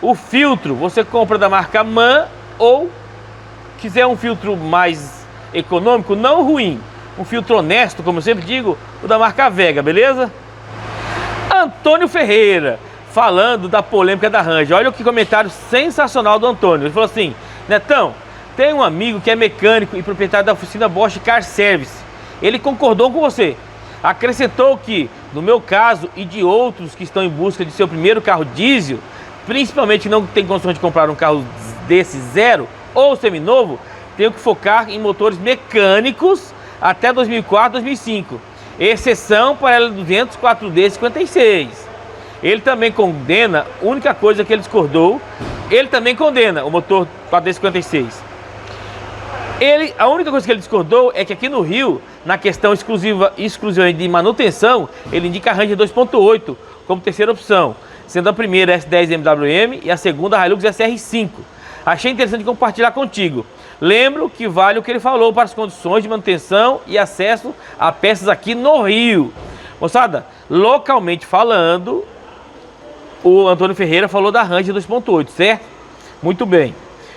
o filtro você compra da marca MAN ou quiser um filtro mais econômico, não ruim, um filtro honesto, como eu sempre digo, o da marca Vega, beleza? Antônio Ferreira, falando da polêmica da Ranger. Olha que comentário sensacional do Antônio. Ele falou assim: Netão, tem um amigo que é mecânico e proprietário da oficina Bosch Car Service. Ele concordou com você. Acrescentou que, no meu caso e de outros que estão em busca de seu primeiro carro diesel, principalmente não tem condições de comprar um carro desse zero ou seminovo, tenho que focar em motores mecânicos até 2004, 2005. Exceção para L200 4D 56. Ele também condena, a única coisa que ele discordou, ele também condena o motor 4D 56. A única coisa que ele discordou é que aqui no Rio, na questão exclusiva de manutenção, ele indica a Ranger 2.8 como terceira opção, sendo a primeira S10 MWM e a segunda Hilux SR5. Achei interessante compartilhar contigo. Lembro que vale o que ele falou para as condições de manutenção e acesso a peças aqui no Rio. Moçada, localmente falando, o Antônio Ferreira falou da Ranger 2.8, certo? Muito bem.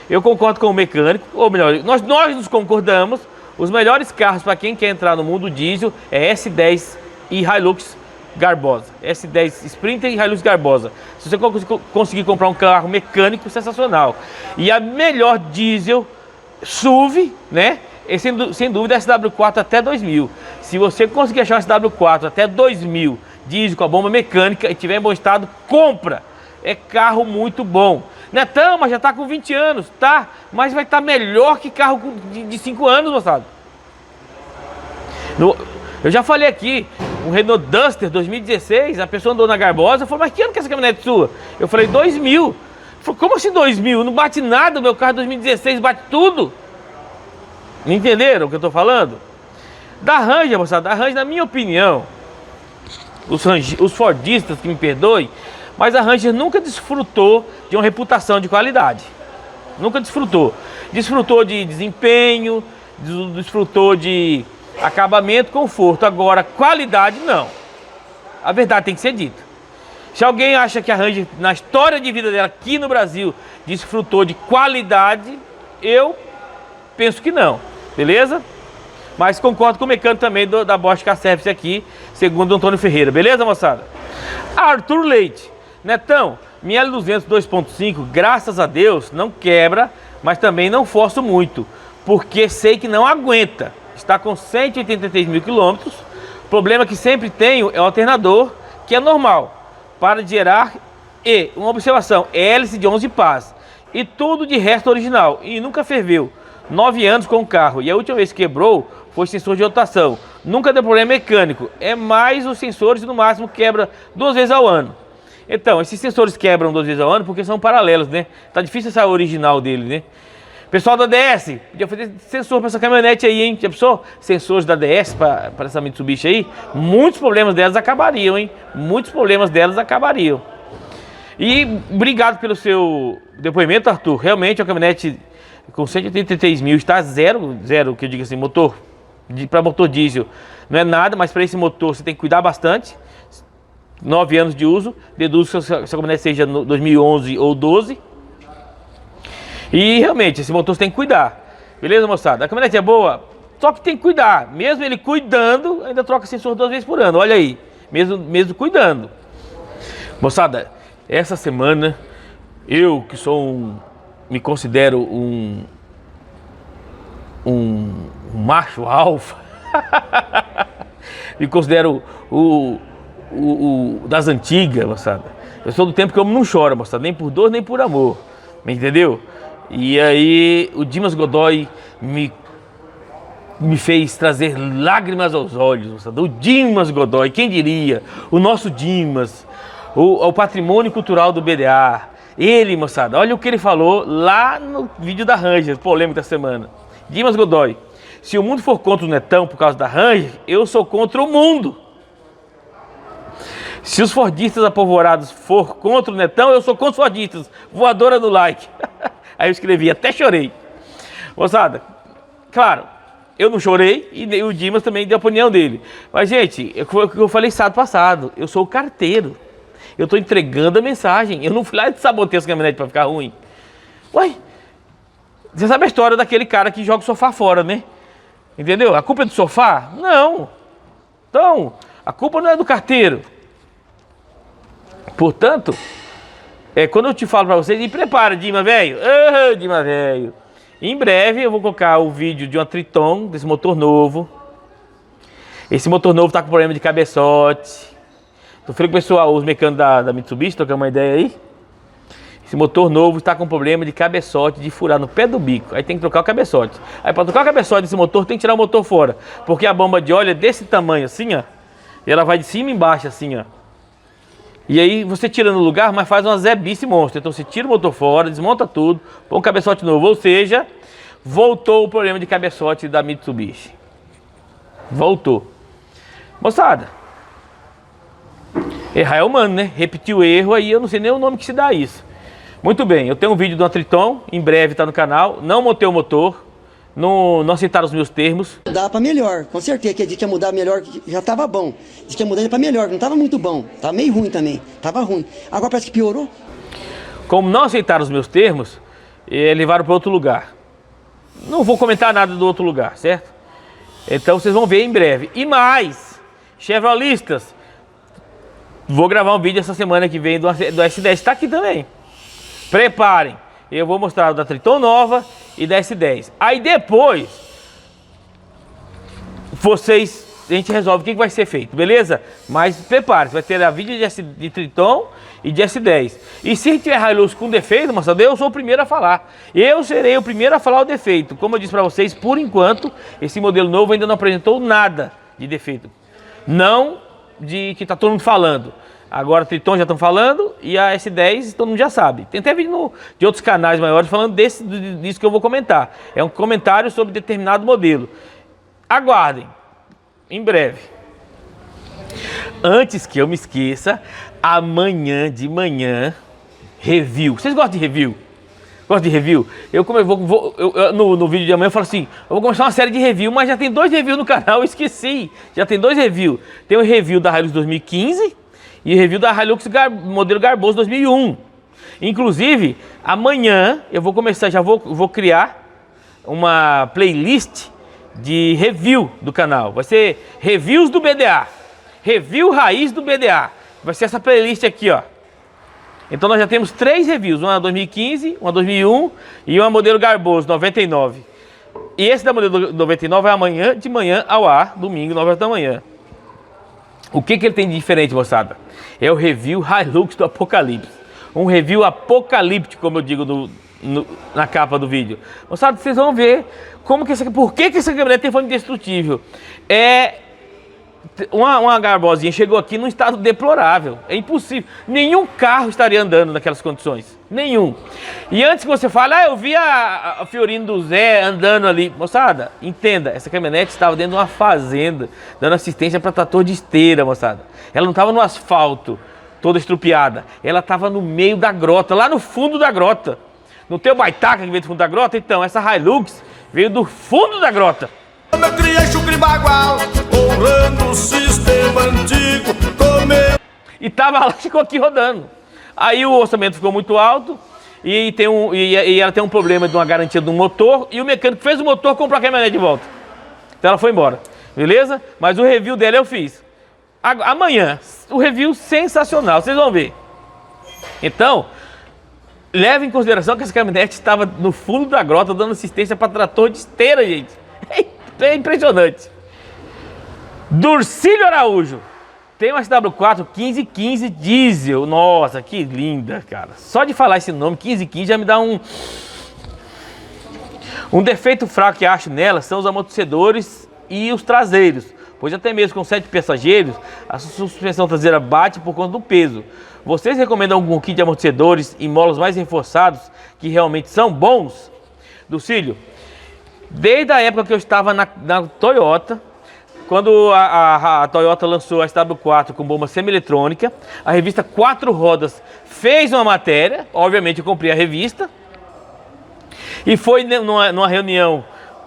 Eu concordo com o mecânico, ou melhor, nós nos concordamos. Os melhores carros para quem quer entrar no mundo diesel é S10 e Hilux Garbosa. S10 Sprinter e Hilux Garbosa. Se você conseguir comprar um carro mecânico, sensacional. E a melhor diesel SUV, né? E sem dúvida SW4 até 2000. Se você conseguir achar um SW4 até 2000, diesel com a bomba mecânica e tiver em bom estado, compra. É carro muito bom. Netão, mas já tá com 20 anos. Tá, mas vai estar melhor que carro de 5 anos, moçada. Eu já falei aqui, um Renault Duster 2016, a pessoa andou na Garbosa, falou, mas que ano que é essa caminhonete sua? Eu falei, 2000. Falei, como assim 2000? Não bate nada, o meu carro 2016 bate tudo. Entenderam o que eu tô falando? Da Ranger, moçada, da Ranger, na minha opinião, os fordistas que me perdoem, mas a Ranger nunca desfrutou de uma reputação de qualidade. Nunca desfrutou. Desfrutou de desempenho, desfrutou de acabamento, conforto. Agora, qualidade, não. A verdade tem que ser dita. Se alguém acha que a Ranger, na história de vida dela aqui no Brasil, desfrutou de qualidade, eu penso que não. Beleza? Mas concordo com o mecânico também da Bosch Car Service aqui, segundo o Antônio Ferreira. Beleza, moçada? Arthur Leite. Netão, minha L200 2.5, graças a Deus, não quebra, mas também não forço muito, porque sei que não aguenta. Está com 183 mil quilômetros. O problema que sempre tenho é o alternador, que é normal, para de gerar. E, uma observação, é hélice de 11 pás. E tudo de resto original, e nunca ferveu. 9 anos com o carro, e a última vez que quebrou foi sensor de rotação. Nunca deu problema mecânico, é mais os sensores no máximo quebra 2 vezes ao ano. Então, esses sensores quebram 2 vezes ao ano porque são paralelos, né? Tá difícil essa original dele, né? Pessoal da DS, podia fazer sensor para essa caminhonete aí, hein? Já pensou? Sensores da DS para essa Mitsubishi aí, muitos problemas delas acabariam, hein? Muitos problemas delas acabariam. E obrigado pelo seu depoimento, Arthur. Realmente a caminhonete com 183 mil está zero, que eu digo assim, motor, para motor diesel não é nada, mas para esse motor você tem que cuidar bastante. 9 anos de uso, deduzo que essa caminhonete seja 2011 ou 12. E realmente, esse motor você tem que cuidar. Beleza, moçada? A caminhonete é boa, só que tem que cuidar. Mesmo ele cuidando, ainda troca sensor 2 vezes por ano. Olha aí, mesmo cuidando. Moçada, essa semana, eu que sou me considero um macho alfa, me considero o das antigas, moçada. Eu sou do tempo que o homem não chora, moçada, nem por dor, nem por amor. Entendeu? E aí o Dimas Godoy me fez trazer lágrimas aos olhos, moçada. O Dimas Godoy, quem diria? O nosso Dimas, o patrimônio cultural do BDA. Ele, moçada, olha o que ele falou lá no vídeo da Ranger, polêmica da semana. Dimas Godoy, se o mundo for contra o Netão por causa da Ranger, eu sou contra o mundo. Se os fordistas apavorados for contra o Netão, eu sou contra os fordistas. Voadora do like. Aí eu escrevi, até chorei. Moçada, claro, eu não chorei e o Dimas também deu a opinião dele. Mas, gente, eu falei sábado passado, eu sou o carteiro. Eu tô entregando a mensagem. Eu não fui lá e sabotei essa caminhonete pra ficar ruim. Ué, você sabe a história daquele cara que joga o sofá fora, né? Entendeu? A culpa é do sofá? Não. Então, a culpa não é do carteiro. Portanto, quando eu te falo pra vocês, e prepara, Dima, velho. Dima, velho. Em breve eu vou colocar o vídeo de uma Triton, desse motor novo. Esse motor novo tá com problema de cabeçote. Tô falando com o pessoal, os mecânicos da Mitsubishi, trocando uma ideia aí. Esse motor novo está com problema de cabeçote, de furar no pé do bico. Aí tem que trocar o cabeçote. Aí para trocar o cabeçote desse motor, tem que tirar o motor fora. Porque a bomba de óleo é desse tamanho assim, ó. E ela vai de cima e embaixo assim, ó. E aí você tira no lugar, mas faz uma zebice monstro. Então você tira o motor fora, desmonta tudo, põe um cabeçote novo. Ou seja, voltou o problema de cabeçote da Mitsubishi. Voltou. Moçada, errar é humano, né? Repetir o erro aí, eu não sei nem o nome que se dá isso. Muito bem, eu tenho um vídeo de uma Triton, em breve está no canal. Não montei o motor, não aceitaram os meus termos. Dá para melhor, com certeza que a gente ia mudar melhor, já tava bom. Diz que ia mudar para melhor, não tava muito bom, tava meio ruim também, tava ruim. Agora parece que piorou. Como não aceitaram os meus termos, levaram para outro lugar. Não vou comentar nada do outro lugar, certo? Então vocês vão ver em breve. E mais, chevrolistas, vou gravar um vídeo essa semana que vem do S10, está aqui também. Preparem, eu vou mostrar o da Triton nova e da S10. Aí depois, a gente resolve o que vai ser feito, beleza? Mas prepare-se, vai ter a vídeo de Triton e de S10. E se tiver Hilux com defeito, moçada, eu sou o primeiro a falar. Eu serei o primeiro a falar o defeito. Como eu disse para vocês, por enquanto, esse modelo novo ainda não apresentou nada de defeito. Não de que está todo mundo falando. Agora a Triton já estão falando e a S10 todo mundo já sabe. Tem até vídeo de outros canais maiores falando disso que eu vou comentar. É um comentário sobre determinado modelo. Aguardem, em breve. Antes que eu me esqueça, amanhã de manhã, review. Vocês gostam de review? Gosto de review? No vídeo de amanhã eu falo assim, eu vou começar uma série de review, mas já tem 2 reviews no canal, eu esqueci. Já tem 2 reviews. Tem o review da Hilux 2015 e o review da Hilux modelo Garboso 2001. Inclusive, amanhã eu vou começar, vou criar uma playlist de review do canal. Vai ser reviews do BDA. Review raiz do BDA. Vai ser essa playlist aqui, ó. Então nós já temos 3 reviews, uma 2015, uma 2001 e uma modelo Garboso 99. E esse da modelo 99 vai amanhã de manhã ao ar, domingo, 9 horas da manhã. O que ele tem de diferente, moçada? É o review Hilux do Apocalipse. Um review apocalíptico, como eu digo na capa do vídeo. Moçada, vocês vão ver por que essa caminhonete tem fone indestrutível. Uma garbosinha chegou aqui num estado deplorável. É impossível. Nenhum carro estaria andando naquelas condições. Nenhum. E antes que você fale, eu vi a Fiorino do Zé andando ali. Moçada, entenda, essa caminhonete estava dentro de uma fazenda, dando assistência para trator de esteira, moçada. Ela não estava no asfalto, toda estrupiada. Ela estava no meio da grota, lá no fundo da grota. Não tem o Baitaca que veio do fundo da grota? Então, essa Hilux veio do fundo da grota. Eu criei chucre bagual, honrando o sistema antigo, e tava lá, ficou aqui rodando. Aí o orçamento ficou muito alto e ela tem um problema de uma garantia do motor e o mecânico fez o motor e comprou a caminhonete de volta. Então ela foi embora, beleza? Mas o review dela eu fiz. Amanhã, o review sensacional, vocês vão ver. Então, leve em consideração que essa caminhonete estava no fundo da grota dando assistência para trator de esteira, gente. É impressionante. Durcílio Araújo tem uma SW4 1515 diesel. Nossa, que linda, cara. Só de falar esse nome, 1515, já me dá um defeito fraco que acho nela são os amortecedores e os traseiros. Pois até mesmo com 7 passageiros, a suspensão traseira bate por conta do peso. Vocês recomendam algum kit de amortecedores e molas mais reforçados que realmente são bons? Durcílio, desde a época que eu estava na Toyota, quando a Toyota lançou a SW4 com bomba semi-eletrônica, a revista 4 Rodas fez uma matéria, obviamente eu comprei a revista, e foi numa reunião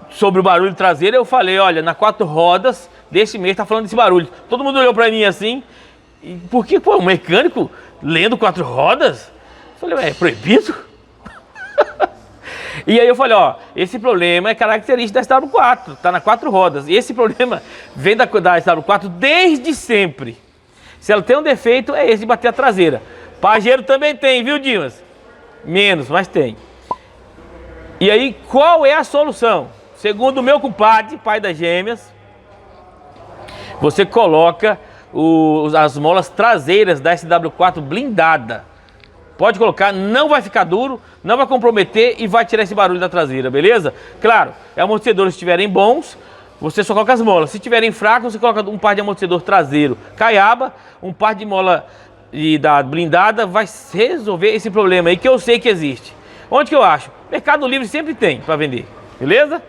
sobre o barulho traseiro, eu falei, olha, na 4 Rodas desse mês tá falando desse barulho. Todo mundo olhou pra mim assim, por que, um mecânico lendo 4 Rodas? Eu falei, é proibido? E aí eu falei, esse problema é característico da SW4, tá na 4 rodas. E esse problema vem da SW4 desde sempre. Se ela tem um defeito, é esse de bater a traseira. Pajero também tem, viu, Dimas? Menos, mas tem. E aí, qual é a solução? Segundo o meu compadre, pai das gêmeas, você coloca as molas traseiras da SW4 blindada. Pode colocar, não vai ficar duro, não vai comprometer e vai tirar esse barulho da traseira, beleza? Claro, amortecedores se estiverem bons, você só coloca as molas. Se estiverem fracos, você coloca um par de amortecedor traseiro caiaba, um par de mola da blindada, vai resolver esse problema aí que eu sei que existe. Onde que eu acho? Mercado Livre sempre tem para vender, beleza?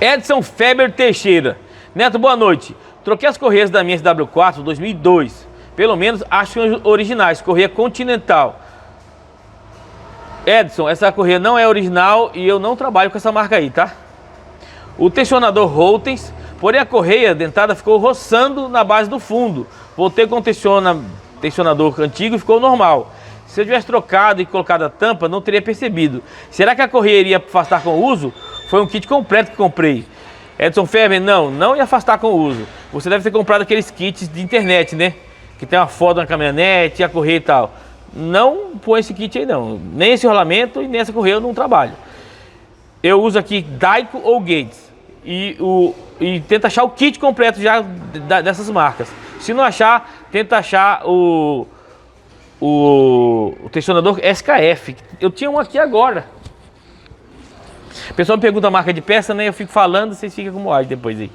Edson Feber Teixeira. Neto, boa noite. Troquei as correias da minha SW4 2002. Pelo menos acho originais, correia Continental. Edson, essa correia não é original e eu não trabalho com essa marca aí, tá? O tensionador Holtens, porém a correia dentada ficou roçando na base do fundo. Voltei com o tensionador antigo e ficou normal. Se eu tivesse trocado e colocado a tampa, não teria percebido. Será que a correia iria afastar com o uso? Foi um kit completo que comprei. Edson Feber, não ia afastar com o uso. Você deve ter comprado aqueles kits de internet, né? Que tem uma foto na caminhonete, a correia e tal. Não põe esse kit aí não. Nem esse rolamento e nem essa correia eu não trabalho. Eu uso aqui Daico ou Gates. E tenta achar o kit completo já dessas marcas. Se não achar, tenta achar o tensionador SKF. Eu tinha um aqui agora. O pessoal me pergunta a marca de peça, né? Eu fico falando, vocês ficam com moagem depois aí.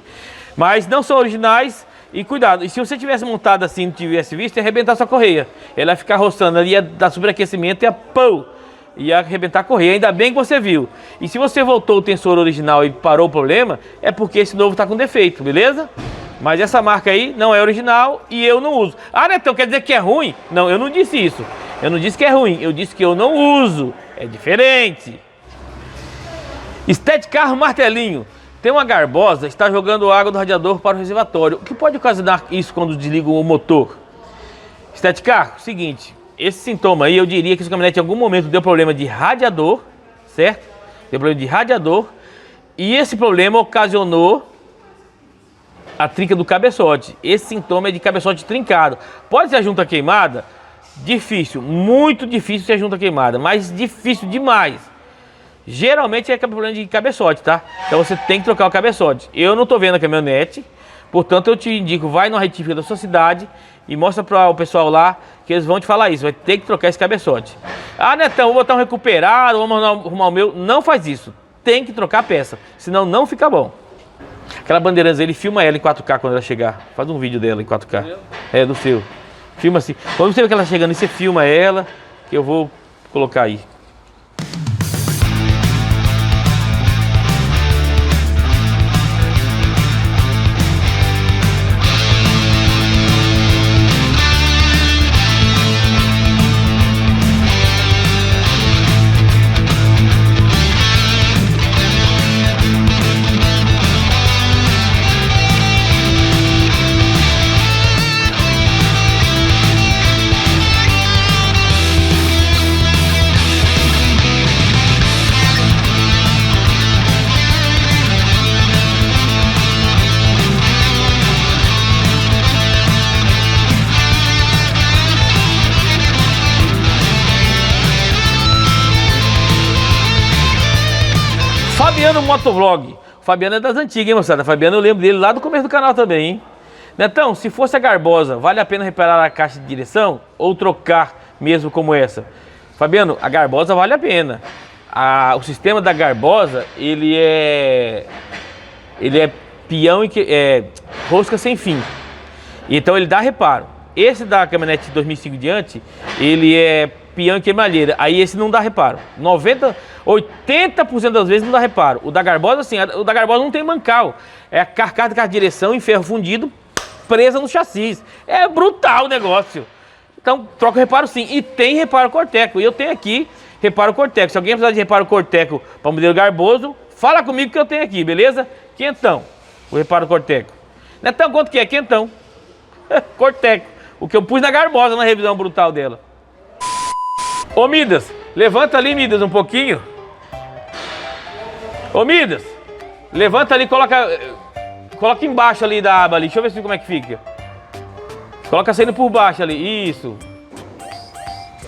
Mas não são originais e cuidado. E se você tivesse montado assim, não tivesse visto, ia arrebentar sua correia. Ela ia ficar roçando ali, ia dar sobreaquecimento e ia arrebentar a correia. Ainda bem que você viu. E se você voltou o tensor original e parou o problema, é porque esse novo está com defeito, beleza? Mas essa marca aí não é original e eu não uso. Ah, Netão, quer dizer que é ruim? Não, eu não disse isso. Eu não disse que é ruim, eu disse que eu não uso. É diferente. Steadcar martelinho. Tem uma garbosa, está jogando água do radiador para o reservatório. O que pode ocasionar isso quando desliga o motor? Steadcar, seguinte, esse sintoma aí eu diria que esse caminhonete em algum momento deu problema de radiador, certo? Deu problema de radiador e esse problema ocasionou a trinca do cabeçote. Esse sintoma é de cabeçote trincado. Pode ser a junta queimada? Difícil, muito difícil ser a junta queimada, mas difícil demais. Geralmente é problema de cabeçote, tá? Então você tem que trocar o cabeçote. Eu não tô vendo a caminhonete, portanto eu te indico, vai na retífica da sua cidade e mostra para o pessoal lá que eles vão te falar isso, vai ter que trocar esse cabeçote. Ah, Netão, vou botar um recuperado, vamos arrumar o meu. Não faz isso, tem que trocar a peça, senão não fica bom. Aquela Bandeirantes, ele filma ela em 4K quando ela chegar. Faz um vídeo dela em 4K. É, do seu. Filma assim. Quando você vê que ela chegando, você filma ela, que eu vou colocar aí. Fabiano Motovlog. O Fabiano é das antigas, hein, moçada? Fabiano eu lembro dele lá do começo do canal também, hein? Netão, se fosse a garbosa, vale a pena reparar a caixa de direção ou trocar mesmo como essa? Fabiano, a garbosa vale a pena. O sistema da garbosa, ele é peão e rosca sem fim. Então ele dá reparo. Esse da caminhonete 2005 diante, ele é peão e queimalheira. Aí esse não dá reparo. 80% das vezes não dá reparo. O da garbosa, sim. O da garbosa não tem mancal. É a carcaça de direção em ferro fundido presa no chassi. É brutal o negócio. Então troca o reparo sim. E tem reparo Corteco. E eu tenho aqui reparo Corteco. Se alguém precisar de reparo Corteco para modelo garboso, fala comigo que eu tenho aqui, beleza? Quentão. O reparo Corteco. Netão, quanto que é? Quentão. Corteco. O que eu pus na garbosa na revisão brutal dela. Ô Midas, levanta ali, Midas, um pouquinho. Ô Midas, levanta ali, coloca embaixo ali da aba ali. Deixa eu ver como é que fica. Coloca saindo por baixo ali, isso.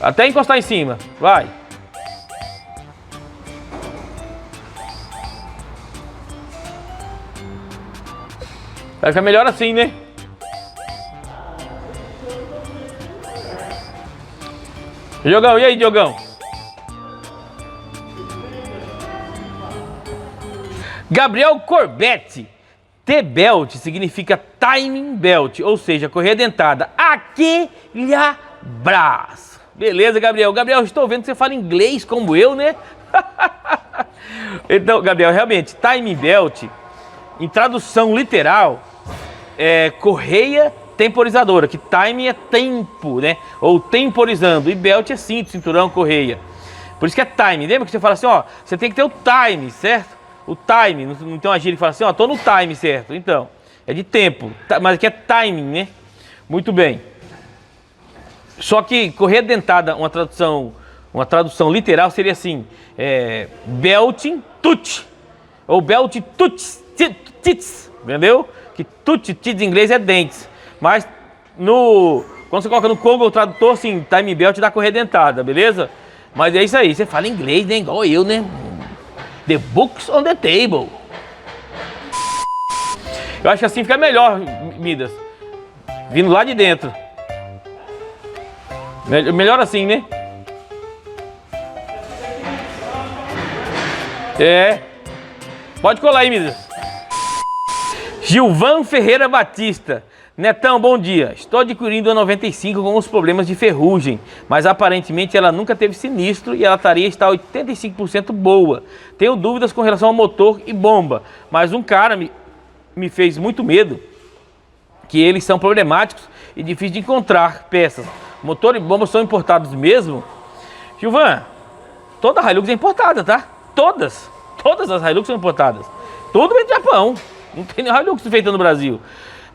Até encostar em cima, vai. Vai ficar melhor assim, né? Diogão, e aí, Diogão? Gabriel Corbett. T-belt significa timing belt, ou seja, correia dentada. Aquele abraço. Beleza, Gabriel? Gabriel, estou vendo que você fala inglês como eu, né? Então, Gabriel, realmente, timing belt, em tradução literal, é correia temporizadora, que time é tempo, né? Ou temporizando, e belt é cinto, cinturão, correia. Por isso que é time. Lembra que você fala assim, ó, você tem que ter o time, certo? O time, não tem uma gíria que fala assim, ó, tô no time, certo? Então, é de tempo, mas aqui é timing, né? Muito bem. Só que correia dentada, uma tradução literal seria assim, belting tut, ou belt tuts, tits, entendeu? Que tut, tits em inglês é dentes. Mas quando você coloca no Google Tradutor, assim, time belt dá correia dentada, beleza? Mas é isso aí, você fala inglês, né? Igual eu, né? The books on the table. Eu acho que assim fica melhor, Midas. Vindo lá de dentro. Melhor assim, né? É. Pode colar aí, Midas. Gilvan Ferreira Batista. Netão, bom dia. Estou adquirindo a 95 com os problemas de ferrugem, mas aparentemente ela nunca teve sinistro e ela estaria estar 85% boa. Tenho dúvidas com relação ao motor e bomba, mas um cara me fez muito medo, que eles são problemáticos e difíceis de encontrar peças. Motor e bomba são importados mesmo? Gilvan, toda a Hilux é importada, tá? Todas as Hilux são importadas. Tudo vem do Japão. Não tem nenhuma Hilux feita no Brasil.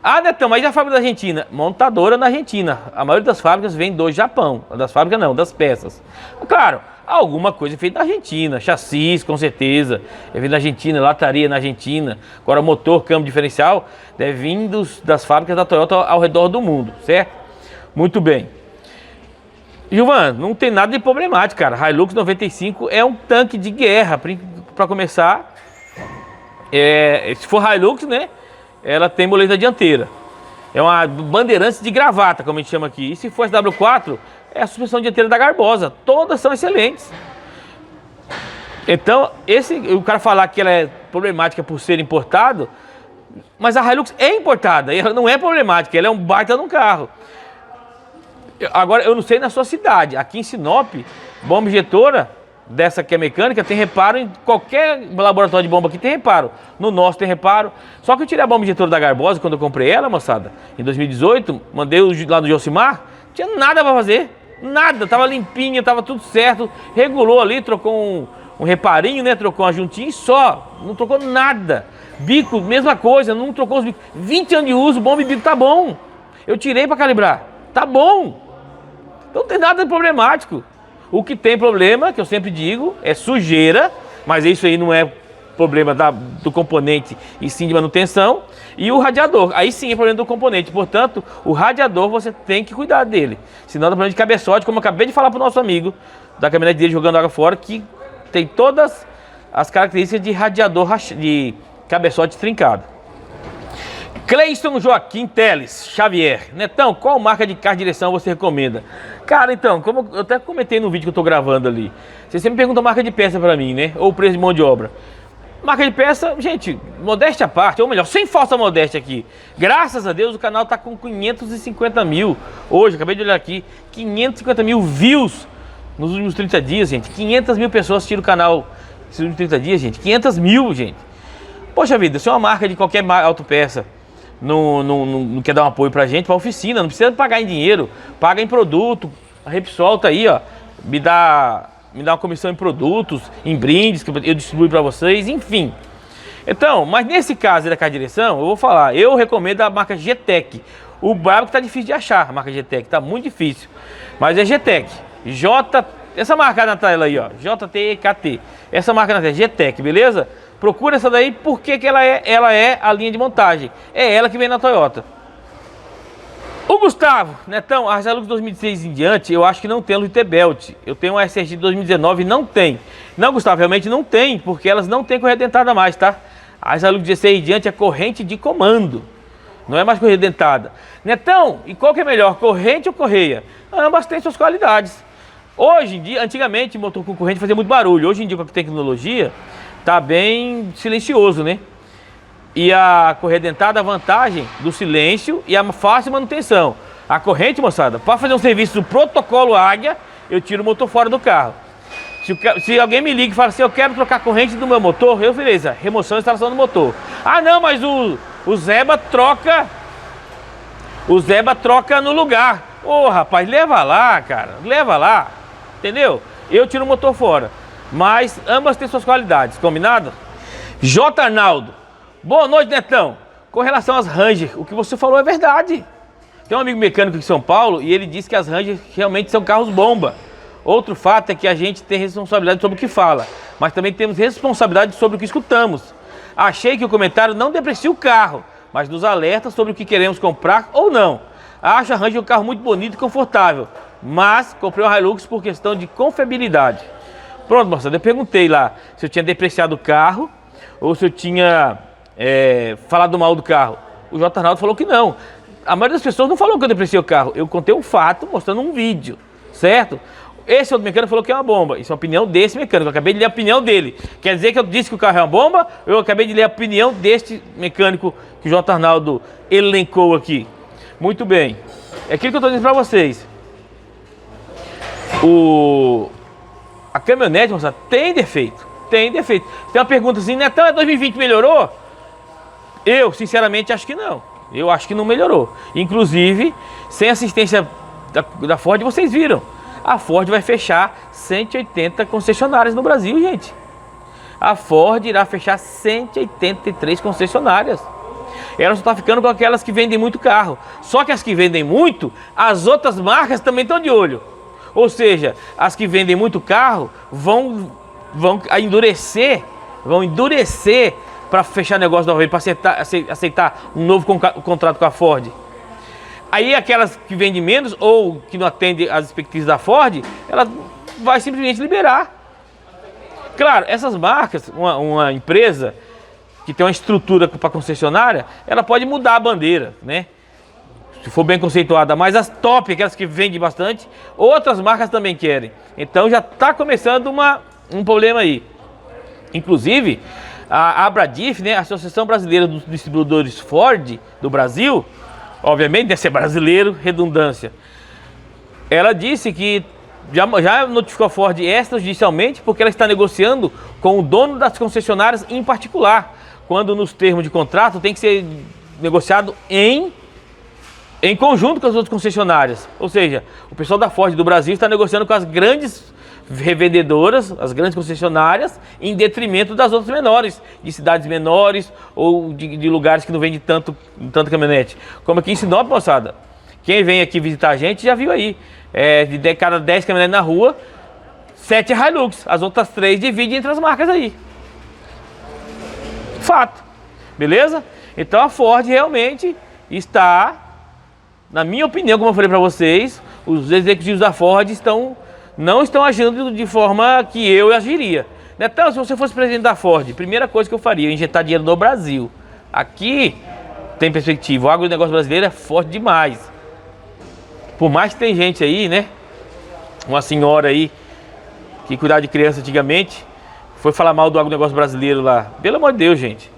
Ah, Netão, mas e a fábrica da Argentina? Montadora na Argentina. A maioria das fábricas vem do Japão. Das fábricas não, das peças. Claro, alguma coisa é feita na Argentina. Chassis, com certeza. É feito na Argentina, lataria na Argentina. Agora, motor, câmbio diferencial, deve vir das fábricas da Toyota ao redor do mundo, certo? Muito bem. Gilvan, não tem nada de problemático, cara. Hilux 95 é um tanque de guerra, para começar. Se for Hilux, né? Ela tem moleta dianteira. É uma bandeirante de gravata, como a gente chama aqui. E se for SW4, é a suspensão dianteira da Garbosa. Todas são excelentes. Então, o cara falar que ela é problemática por ser importado, mas a Hilux é importada, e ela não é problemática, ela é um baita de um carro. Agora, eu não sei na sua cidade, aqui em Sinop, bomba injetora, dessa que é mecânica, tem reparo em qualquer laboratório de bomba aqui, tem reparo. No nosso tem reparo. Só que eu tirei a bomba injetora da Garbosa quando eu comprei ela, moçada, em 2018, mandei lá no Josimar, não tinha nada pra fazer, nada, tava limpinha, tava tudo certo, regulou ali, trocou um reparinho, né, trocou uma juntinha e só, não trocou nada. Bico, mesma coisa, não trocou os bicos. 20 anos de uso, bomba e bico tá bom. Eu tirei pra calibrar, tá bom. Então não tem nada de problemático. O que tem problema, que eu sempre digo, é sujeira, mas isso aí não é problema do componente e sim de manutenção. E o radiador, aí sim é problema do componente. Portanto, o radiador você tem que cuidar dele. Senão dá problema de cabeçote, como eu acabei de falar para o nosso amigo da caminhonete dele jogando água fora, que tem todas as características de radiador de cabeçote trincado. Cleiston Joaquim Teles Xavier. Netão, qual marca de carro de direção você recomenda? Cara, então, como eu até comentei no vídeo que eu tô gravando ali, você sempre pergunta marca de peça pra mim, né? Ou preço de mão de obra. Marca de peça, gente, modéstia à parte, ou melhor, sem falsa modéstia aqui. Graças a Deus o canal tá com 550 mil. Hoje, acabei de olhar aqui, 550 mil views nos últimos 30 dias, gente. 500 mil pessoas assistiram o canal nesses últimos 30 dias, gente. 500 mil, gente. Poxa vida, se é uma marca de qualquer autopeça não quer dar um apoio pra gente, pra oficina, não precisa pagar em dinheiro, paga em produto. A Repsol tá aí, ó, me dá uma comissão em produtos, em brindes que eu distribuo pra vocês, enfim. Então, mas nesse caso da carro de direção, eu vou falar, eu recomendo a marca GTEC. O brabo que tá difícil de achar, a marca GTEC, tá muito difícil. Mas é GTEC, essa marca na tela aí, ó, JTEKT. Essa marca na tela, GTEC, beleza? Procura essa daí porque que ela é a linha de montagem. É ela que vem na Toyota. O Gustavo, Netão, a Hilux 2006 em diante, eu acho que não tem luz T-Belt. Eu tenho uma SRX de 2019 e não tem. Não, Gustavo, realmente não tem, porque elas não têm correia dentada mais, tá? A Hilux 16 em diante é corrente de comando. Não é mais correia dentada. Netão, e qual que é melhor, corrente ou correia? Ambas têm suas qualidades. Hoje em dia, antigamente, motor com corrente fazia muito barulho. Hoje em dia, com a tecnologia, tá bem silencioso, né? E a correia dentada, a vantagem do silêncio e a fácil manutenção. A corrente, moçada, para fazer um serviço do protocolo Águia, eu tiro o motor fora do carro. Se alguém me liga e fala assim, eu quero trocar a corrente do meu motor, eu, beleza, remoção e instalação do motor. Ah não, mas o Zeba troca no lugar. Ô rapaz, leva lá, cara, leva lá, entendeu? Eu tiro o motor fora. Mas ambas têm suas qualidades, combinado? J. Arnaldo. Boa noite, Netão. Com relação às Ranger, o que você falou é verdade. Tem um amigo mecânico aqui em São Paulo e ele disse que as Ranger realmente são carros bomba. Outro fato é que a gente tem responsabilidade sobre o que fala, mas também temos responsabilidade sobre o que escutamos. Achei que o comentário não deprecia o carro, mas nos alerta sobre o que queremos comprar ou não. Acho a Ranger um carro muito bonito e confortável, mas comprei uma Hilux por questão de confiabilidade. Pronto, moçada, eu perguntei lá se eu tinha depreciado o carro ou se eu tinha falado mal do carro. O J. Arnaldo falou que não. A maioria das pessoas não falou que eu depreciei o carro. Eu contei um fato mostrando um vídeo. certo? Esse outro mecânico falou que é uma bomba. Isso é a opinião desse mecânico. Eu acabei de ler a opinião dele. Quer dizer que eu disse que o carro é uma bomba? Eu acabei de ler a opinião deste mecânico que o J. Arnaldo elencou aqui. Muito bem. É aquilo que eu estou dizendo para vocês. A caminhonete, moçada, tem defeito. Tem defeito. Tem uma pergunta assim, Netão, 2020 melhorou? Eu, sinceramente, acho que não. Eu acho que não melhorou. Inclusive, sem assistência da Ford, vocês viram. A Ford vai fechar 180 concessionárias no Brasil, gente. A Ford irá fechar 183 concessionárias. Ela só está ficando com aquelas que vendem muito carro. Só que as que vendem muito, as outras marcas também estão de olho. Ou seja, as que vendem muito carro vão endurecer para fechar negócio novamente, para aceitar um novo contrato com a Ford. Aí aquelas que vendem menos ou que não atendem às expectativas da Ford, ela vai simplesmente liberar. Claro, essas marcas, uma empresa que tem uma estrutura para concessionária, ela pode mudar a bandeira, né? Se for bem conceituada, mas as top, aquelas que vendem bastante, outras marcas também querem. Então já está começando um problema aí. Inclusive, a Abradif, né, a Associação Brasileira dos Distribuidores Ford do Brasil, obviamente deve ser brasileiro, redundância. Ela disse que já notificou a Ford extrajudicialmente porque ela está negociando com o dono das concessionárias em particular, quando nos termos de contrato tem que ser negociado em conjunto com as outras concessionárias. Ou seja, o pessoal da Ford do Brasil está negociando com as grandes revendedoras, as grandes concessionárias, em detrimento das outras menores, de cidades menores ou de lugares que não vendem tanto caminhonete. Como aqui em Sinop, moçada, quem vem aqui visitar a gente já viu aí, de cada 10 caminhonetes na rua, 7 é Hilux, as outras 3 dividem entre as marcas aí. Fato, beleza? Então a Ford realmente está, na minha opinião, como eu falei para vocês, os executivos da Ford não estão agindo de forma que eu agiria. Netão, se você fosse presidente da Ford, primeira coisa que eu faria, injetar dinheiro no Brasil. Aqui tem perspectiva, o agronegócio brasileiro é forte demais. Por mais que tem gente aí, né, uma senhora aí, que cuidava de criança antigamente, foi falar mal do agronegócio brasileiro lá. Pelo amor de Deus, gente.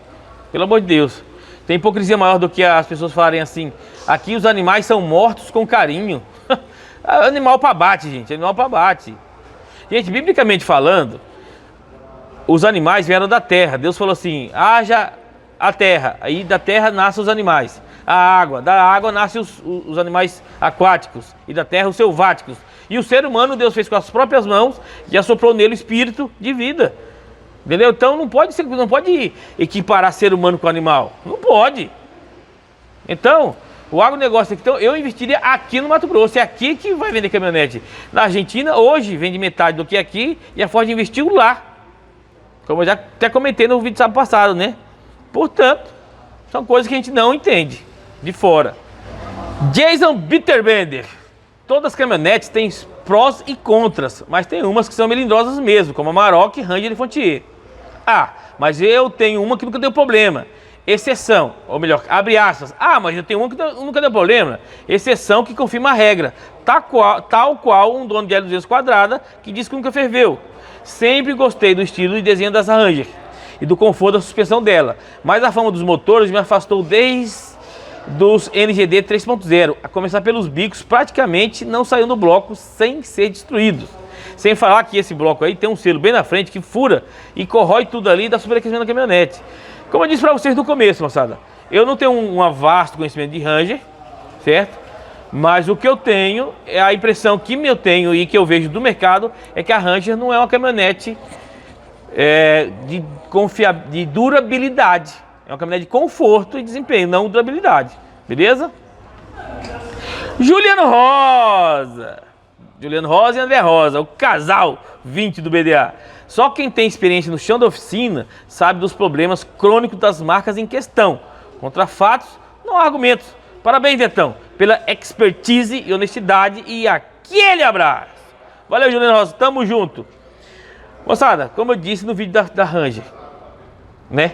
Pelo amor de Deus. Tem hipocrisia maior do que as pessoas falarem assim, aqui os animais são mortos com carinho. Animal para bate, gente, animal para bate. Gente, biblicamente falando, os animais vieram da terra. Deus falou assim, haja a terra, aí da terra nascem os animais. A água, da água nascem os animais aquáticos e da terra os selváticos. E o ser humano Deus fez com as próprias mãos e assoprou nele o espírito de vida. Entendeu? Então não pode equiparar ser humano com animal. Não pode. Então, o agronegócio aqui, então, eu investiria aqui no Mato Grosso. É aqui que vai vender caminhonete. Na Argentina, hoje, vende metade do que aqui e a Ford investiu lá. Como eu já até comentei no vídeo sábado passado, né? Portanto, são coisas que a gente não entende de fora. Jason Bitterbender. Todas as caminhonetes têm prós e contras, mas tem umas que são melindrosas mesmo, como a Maroc, Ranger e Frontier. Ah, mas eu tenho uma que nunca deu problema. Exceção, ou melhor, abre aspas. Ah, mas eu tenho uma que nunca deu problema. Exceção que confirma a regra. Tal qual um dono de L200 quadrada que diz que nunca ferveu. Sempre gostei do estilo e desenho dessa Ranger e do conforto da suspensão dela. Mas a fama dos motores me afastou desde dos NGD 3.0. A começar pelos bicos, praticamente não saiu no bloco sem ser destruídos. Sem falar que esse bloco aí tem um selo bem na frente que fura e corrói tudo ali e dá superaquecimento na caminhonete. Como eu disse para vocês no começo, moçada, eu não tenho um vasto conhecimento de Ranger, certo? Mas o que eu tenho, é a impressão que eu tenho e que eu vejo do mercado, é que a Ranger não é uma caminhonete de durabilidade. É uma caminhonete de conforto e desempenho, não durabilidade. Beleza? Juliano Rosa e André Rosa, o casal 20 do BDA. Só quem tem experiência no chão da oficina sabe dos problemas crônicos das marcas em questão. Contra fatos, não há argumentos. Parabéns, Netão, pela expertise e honestidade e aquele abraço. Valeu, Juliano Rosa, tamo junto. Moçada, como eu disse no vídeo da Ranger, né?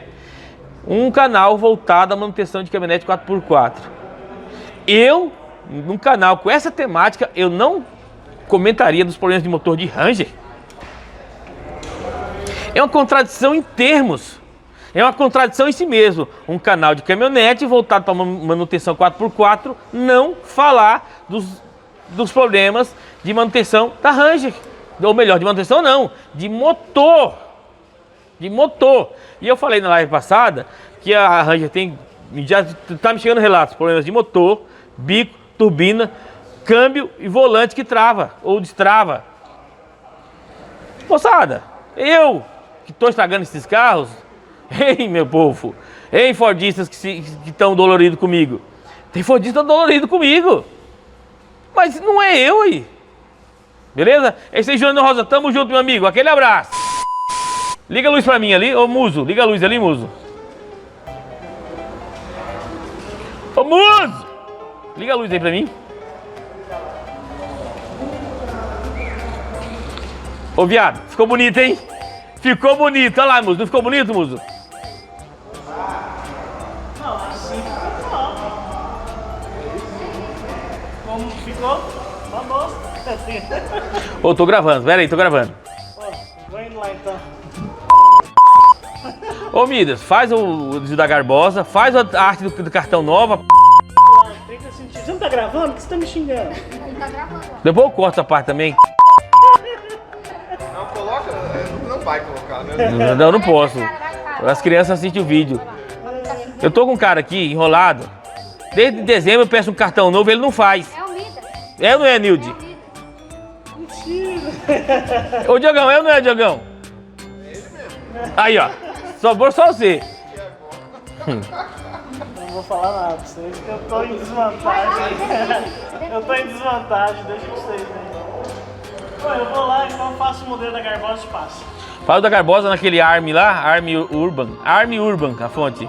Um canal voltado à manutenção de caminhonete 4x4. Num canal com essa temática, eu não comentaria dos problemas de motor de Ranger? É uma contradição em termos. É uma contradição em si mesmo. Um canal de caminhonete voltado para manutenção 4x4 não falar dos problemas de manutenção da Ranger. Ou melhor, de manutenção não, de motor. De motor. E eu falei na live passada que a Ranger já está me chegando relatos, problemas de motor, bico, turbina, câmbio e volante que trava ou destrava. Moçada, eu que estou estragando esses carros, ei meu povo, ei fordistas que estão doloridos comigo. Tem fordista dolorido comigo. Mas não é eu aí. Beleza? Esse aí, Júnior Rosa, tamo junto, meu amigo. Aquele abraço. Liga a luz pra mim ali, ô Muso. Liga a luz ali, Muso. Ô Muso! Liga a luz aí pra mim. Ô viado, ficou bonito, hein? Ficou bonito. Olha lá, Muso. Não ficou bonito, Muso? Não, assim ficou. Como ficou? Uma bosta. Ô, tô gravando. Pera aí, tô gravando. Vou indo lá então. Ô Midas, faz o desvio da Garbosa, faz a arte do cartão nova. 30 centímetros. Você não tá gravando? Por que você tá me xingando? Depois eu corto essa parte também. Não coloca, não vai colocar, né? Não posso. As crianças assistem o vídeo. Eu tô com um cara aqui enrolado. Desde dezembro eu peço um cartão novo, ele não faz. É o Mida. É ou não é, Nilde? Mentira. Ô Diogão, é ou não é, Diogão? Aí, ó. Sobrou só você. Não vou falar nada pra vocês, que eu tô em desvantagem. Eu tô em desvantagem, deixa com vocês aí. Pô, eu vou lá, então eu faço o modelo da Garbosa e passo. Fala da Garbosa naquele Army lá, Army Urban, a fonte.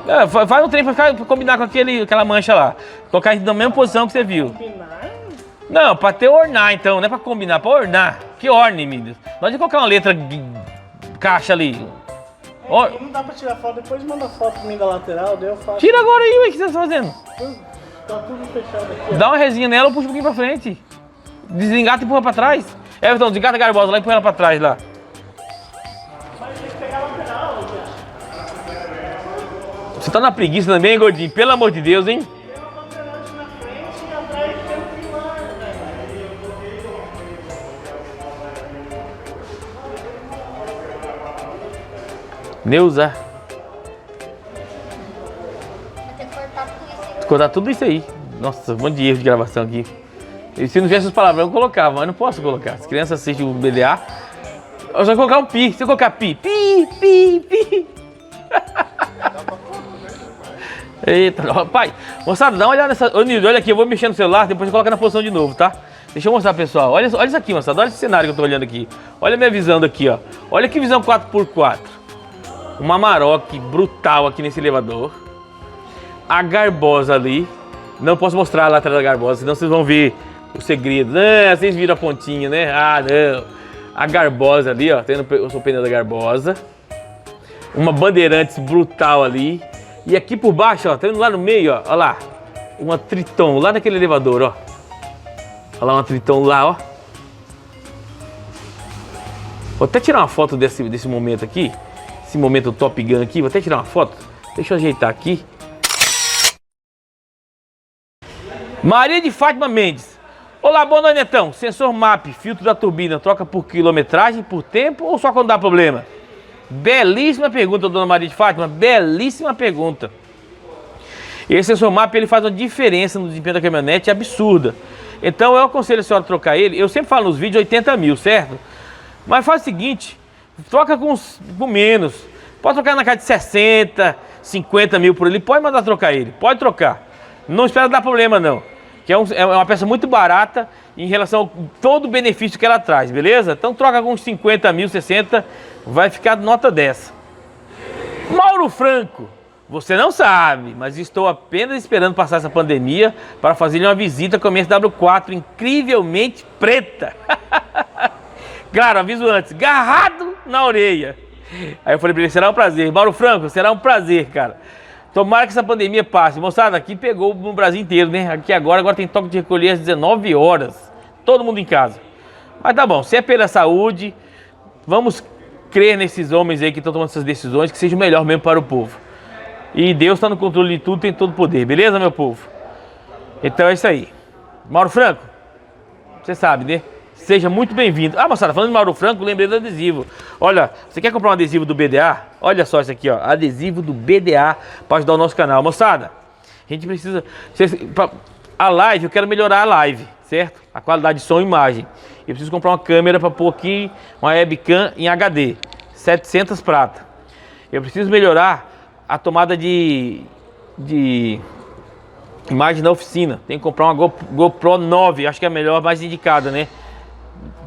É, faz um trem pra combinar com aquela mancha lá. Colocar na mesma posição que você viu. Combinar? Não, pra ter ornar então, não é pra combinar, pra ornar. Que orne, Midas. Nós de colocar uma letra de caixa ali. E não dá pra tirar foto, depois manda foto pra mim da lateral, daí eu faço. Tira agora aí, ué, o que você tá fazendo? Tá tudo fechado aqui, ó. Dá uma resinha nela ou puxa um pouquinho pra frente. Desengata e empurra pra trás. Everton, desengata a Garbosa lá e empurra ela pra trás lá. Mas tem que pegar a lateral, cara. Você tá na preguiça também, gordinho? Pelo amor de Deus, hein? Tem uma lateral na frente e atrás tem um pilar, velho. Neuza. Vai ter que cortar tudo isso aí. Cortar tudo isso aí. Nossa, um monte de erro de gravação aqui. E se não tivesse as palavras, eu colocava, mas não posso colocar. As crianças assistem o BDA. Eu só colocar um pi. Se eu colocar pi. Eita, pai. Moçada, dá uma olhada nessa. Ô Nildo, olha aqui, eu vou mexer no celular, depois eu coloco na posição de novo, tá? Deixa eu mostrar, pessoal. Olha isso aqui, moçada. Olha esse cenário que eu tô olhando aqui. Olha a minha visão daqui, ó. Olha que visão 4x4. Uma Amarok brutal aqui nesse elevador. A Garbosa ali. Não posso mostrar a lateral da Garbosa, senão vocês vão ver o segredo. Não, vocês viram a pontinha, né? Ah, não. A Garbosa ali, ó. Eu sou o pneu da Garbosa. Uma Bandeirantes brutal ali. E aqui por baixo, ó. Tá indo lá no meio, ó. Olha lá. Uma Triton lá naquele elevador, ó. Olha lá uma Triton lá, ó. Vou até tirar uma foto desse momento aqui. Esse momento Top Gun aqui. Vou até tirar uma foto. Deixa eu ajeitar aqui. Maria de Fátima Mendes. Olá, boa noite, Netão. Sensor MAP, filtro da turbina, troca por quilometragem, por tempo ou só quando dá problema? Belíssima pergunta, dona Maria de Fátima. Belíssima pergunta. Esse sensor MAP, ele faz uma diferença no desempenho da caminhonete absurda. Então eu aconselho a senhora a trocar ele. Eu sempre falo nos vídeos 80 mil, certo? Mas faz o seguinte, troca com menos. Pode trocar na casa de 60, 50 mil por ele. Pode mandar trocar ele, pode trocar. Não espera dar problema não. Que é uma peça muito barata em relação a todo o benefício que ela traz, beleza? Então troca com uns 50 mil, 60, vai ficar nota dessa. Mauro Franco, você não sabe, mas estou apenas esperando passar essa pandemia para fazer uma visita com a minha W4 incrivelmente preta. Claro, aviso antes, garrado na orelha. Aí eu falei pra ele, será um prazer. Mauro Franco, será um prazer, cara. Tomara que essa pandemia passe. Moçada, aqui pegou no Brasil inteiro, né? Aqui agora tem toque de recolher às 19 horas. todo mundo em casa. Mas tá bom, se é pela saúde, vamos crer nesses homens aí que estão tomando essas decisões, que seja o melhor mesmo para o povo. E Deus está no controle de tudo, tem todo o poder, beleza, meu povo? Então é isso aí. Mauro Franco, você sabe, né? Seja muito bem-vindo. Ah, moçada, falando de Mauro Franco, lembrei do adesivo. Olha, você quer comprar um adesivo do BDA? Olha só isso aqui, ó. Adesivo do BDA para ajudar o nosso canal. Moçada, a gente precisa... A live, eu quero melhorar a live, certo? A qualidade de som e imagem. Eu preciso comprar uma câmera para pôr aqui, uma webcam em HD. 700 prata. Eu preciso melhorar a tomada de imagem na oficina. Tem que comprar uma GoPro 9, acho que é a melhor, mais indicada, né?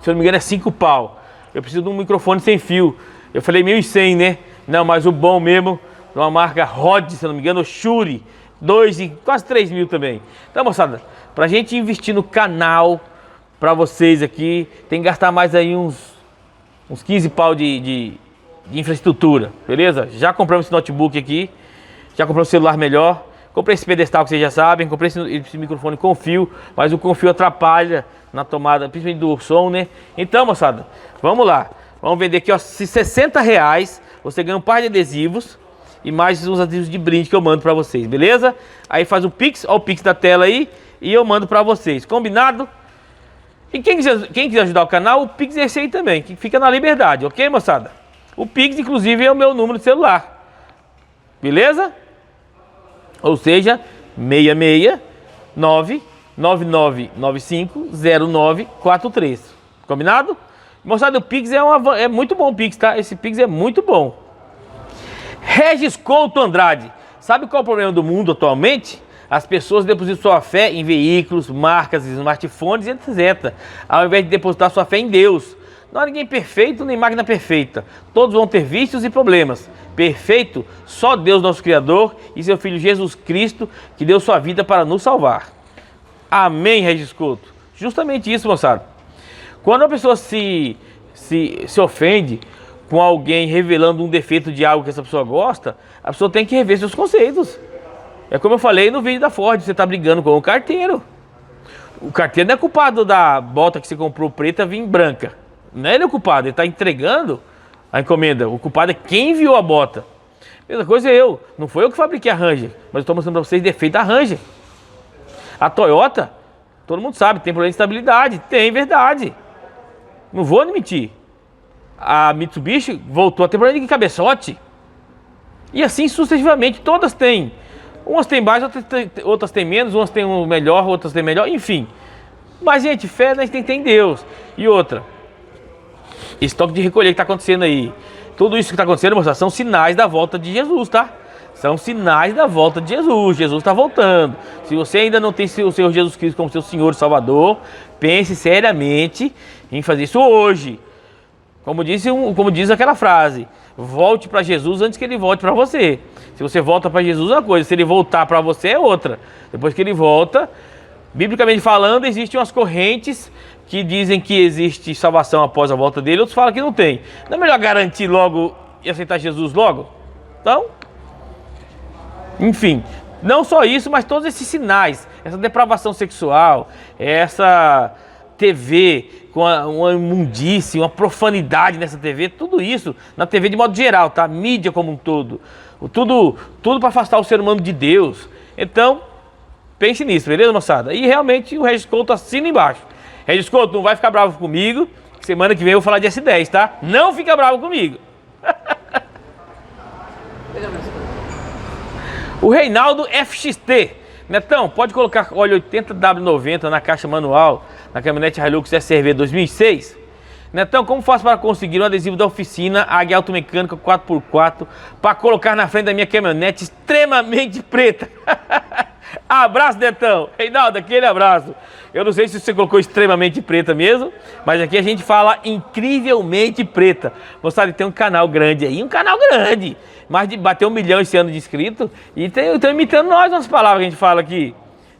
Se eu não me engano é 5 pau. Eu preciso de um microfone sem fio. Eu falei 1.100, né? Não, mas o bom mesmo, de uma marca Rode, se eu não me engano, Shure, 2 e quase 3 mil também. Então, moçada, pra gente investir no canal, pra vocês aqui, tem que gastar mais aí uns 15 pau de infraestrutura, beleza? Já compramos esse notebook aqui, já compramos um celular melhor, comprei esse pedestal que vocês já sabem, comprei esse microfone com fio, mas o com fio atrapalha na tomada, principalmente do som, né? Então, moçada, vamos lá. Vamos vender aqui, ó, se R$60, você ganha um par de adesivos e mais uns adesivos de brinde que eu mando pra vocês, beleza? Aí faz o Pix, ó o Pix da tela aí, e eu mando pra vocês, combinado? E quem quiser ajudar o canal, o Pix é esse aí também, que fica na liberdade, ok, moçada? O Pix, inclusive, é o meu número de celular, beleza? Ou seja, 669-9995-0943. Combinado? Moçada, o Pix é muito bom, o Pix, tá? Esse Pix é muito bom. Regis Couto Andrade. Sabe qual é o problema do mundo atualmente? As pessoas depositam sua fé em veículos, marcas, smartphones e etc. Ao invés de depositar sua fé em Deus. Não há ninguém perfeito nem máquina perfeita. Todos vão ter vícios e problemas. Perfeito, só Deus, nosso Criador, e seu Filho Jesus Cristo, que deu sua vida para nos salvar. Amém, Regis Couto. Justamente isso, moçada. Quando a pessoa se ofende com alguém revelando um defeito de algo que essa pessoa gosta, a pessoa tem que rever seus conceitos. É como eu falei no vídeo da Ford, você está brigando com o carteiro. O carteiro não é culpado da bota que você comprou preta vir branca. Não é ele o culpado, ele está entregando a encomenda. O culpado é quem enviou a bota. Mesma coisa é eu. Não foi eu que fabriquei a Ranger, mas eu estou mostrando para vocês defeito da Ranger. A Toyota, todo mundo sabe, tem problema de estabilidade. Tem, verdade. Não vou admitir. A Mitsubishi voltou a ter problema de cabeçote. E assim sucessivamente, todas têm. Umas têm mais, outras têm menos, umas têm um melhor, outras têm melhor, enfim. Mas, gente, fé a gente tem que ter em Deus. E outra, estoque de recolher que está acontecendo aí. Tudo isso que está acontecendo, moçada, são sinais da volta de Jesus, tá? São sinais da volta de Jesus. Jesus está voltando. Se você ainda não tem o Senhor Jesus Cristo como seu Senhor e Salvador, pense seriamente em fazer isso hoje. Como diz aquela frase, volte para Jesus antes que ele volte para você. Se você volta para Jesus é uma coisa, se ele voltar para você é outra. Depois que ele volta, biblicamente falando, existem umas correntes que dizem que existe salvação após a volta dele, outros falam que não tem. Não é melhor garantir logo e aceitar Jesus logo? Então, enfim, não só isso, mas todos esses sinais, essa depravação sexual, essa TV com uma imundície, uma profanidade nessa TV, tudo isso na TV de modo geral, tá? Mídia como um todo, tudo para afastar o ser humano de Deus. Então, pense nisso, beleza, moçada? E realmente o Regis Couto assina embaixo. Regis Couto, não vai ficar bravo comigo, semana que vem eu vou falar de S10, tá? Não fica bravo comigo. O Reinaldo FXT. Netão, pode colocar óleo 80W90 na caixa manual, na caminhonete Hilux SRV 2006? Netão, como faço para conseguir um adesivo da oficina Águia Automecânica 4x4 para colocar na frente da minha caminhonete extremamente preta? Abraço, Netão. Reinaldo, aquele abraço. Eu não sei se você colocou extremamente preta mesmo, mas aqui a gente fala incrivelmente preta. Moçada, tem um canal grande aí, mais de bater 1 milhão esse ano de inscritos, e estão imitando nós umas palavras que a gente fala aqui,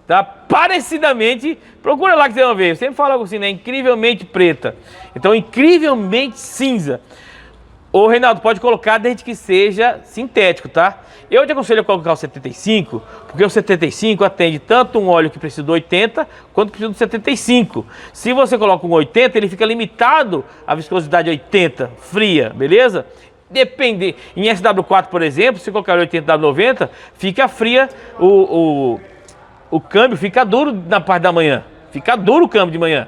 tá? Parecidamente, procura lá que vocês vão ver, eu sempre falo algo assim, né? Incrivelmente preta, então incrivelmente cinza. Ô, Reinaldo, pode colocar desde que seja sintético, tá? Eu te aconselho a colocar o 75, porque o 75 atende tanto um óleo que precisa do 80, quanto precisa do 75. Se você coloca um 80, ele fica limitado à viscosidade 80, fria, beleza? Depende. Em SW4, por exemplo, se colocar o 80 W90, fica fria, o câmbio fica duro na parte da manhã. Fica duro o câmbio de manhã.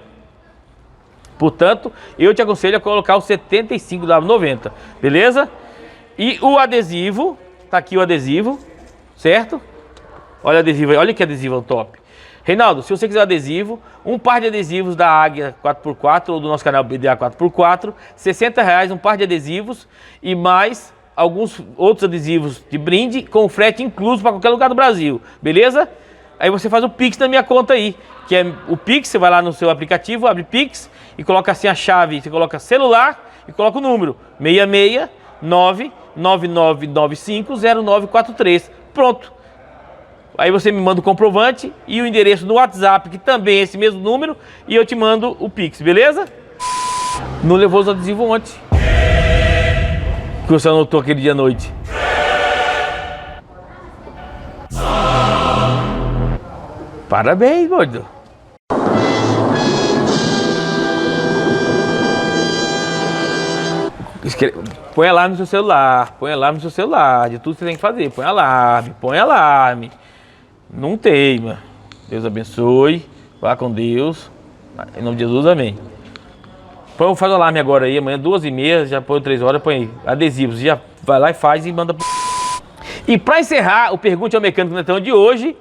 Portanto, eu te aconselho a colocar o 75W90, beleza? E o adesivo, tá aqui o adesivo, certo? Olha o adesivo aí, olha que adesivo top. Reinaldo, se você quiser adesivo, um par de adesivos da Águia 4x4 ou do nosso canal BDA 4x4, R$60, um par de adesivos e mais alguns outros adesivos de brinde com frete incluso para qualquer lugar do Brasil, beleza? Aí você faz o Pix na minha conta aí, que é o Pix, você vai lá no seu aplicativo, abre Pix e coloca assim a chave, você coloca celular e coloca o número 66999950943. Pronto. Aí você me manda o comprovante e o endereço do WhatsApp, que também é esse mesmo número, e eu te mando o Pix, beleza? Não levou os adesivos ontem, que você anotou aquele dia à noite. Parabéns, gordo. Põe alarme no seu celular, põe alarme no seu celular, de tudo que você tem que fazer, põe alarme. Não teima. Deus abençoe, vá com Deus, em nome de Jesus, amém. Faz o alarme agora aí, amanhã 2h30, já põe 3 horas, põe aí, adesivos, já vai lá e faz e manda. E para encerrar o Pergunte ao Mecânico Netão de hoje,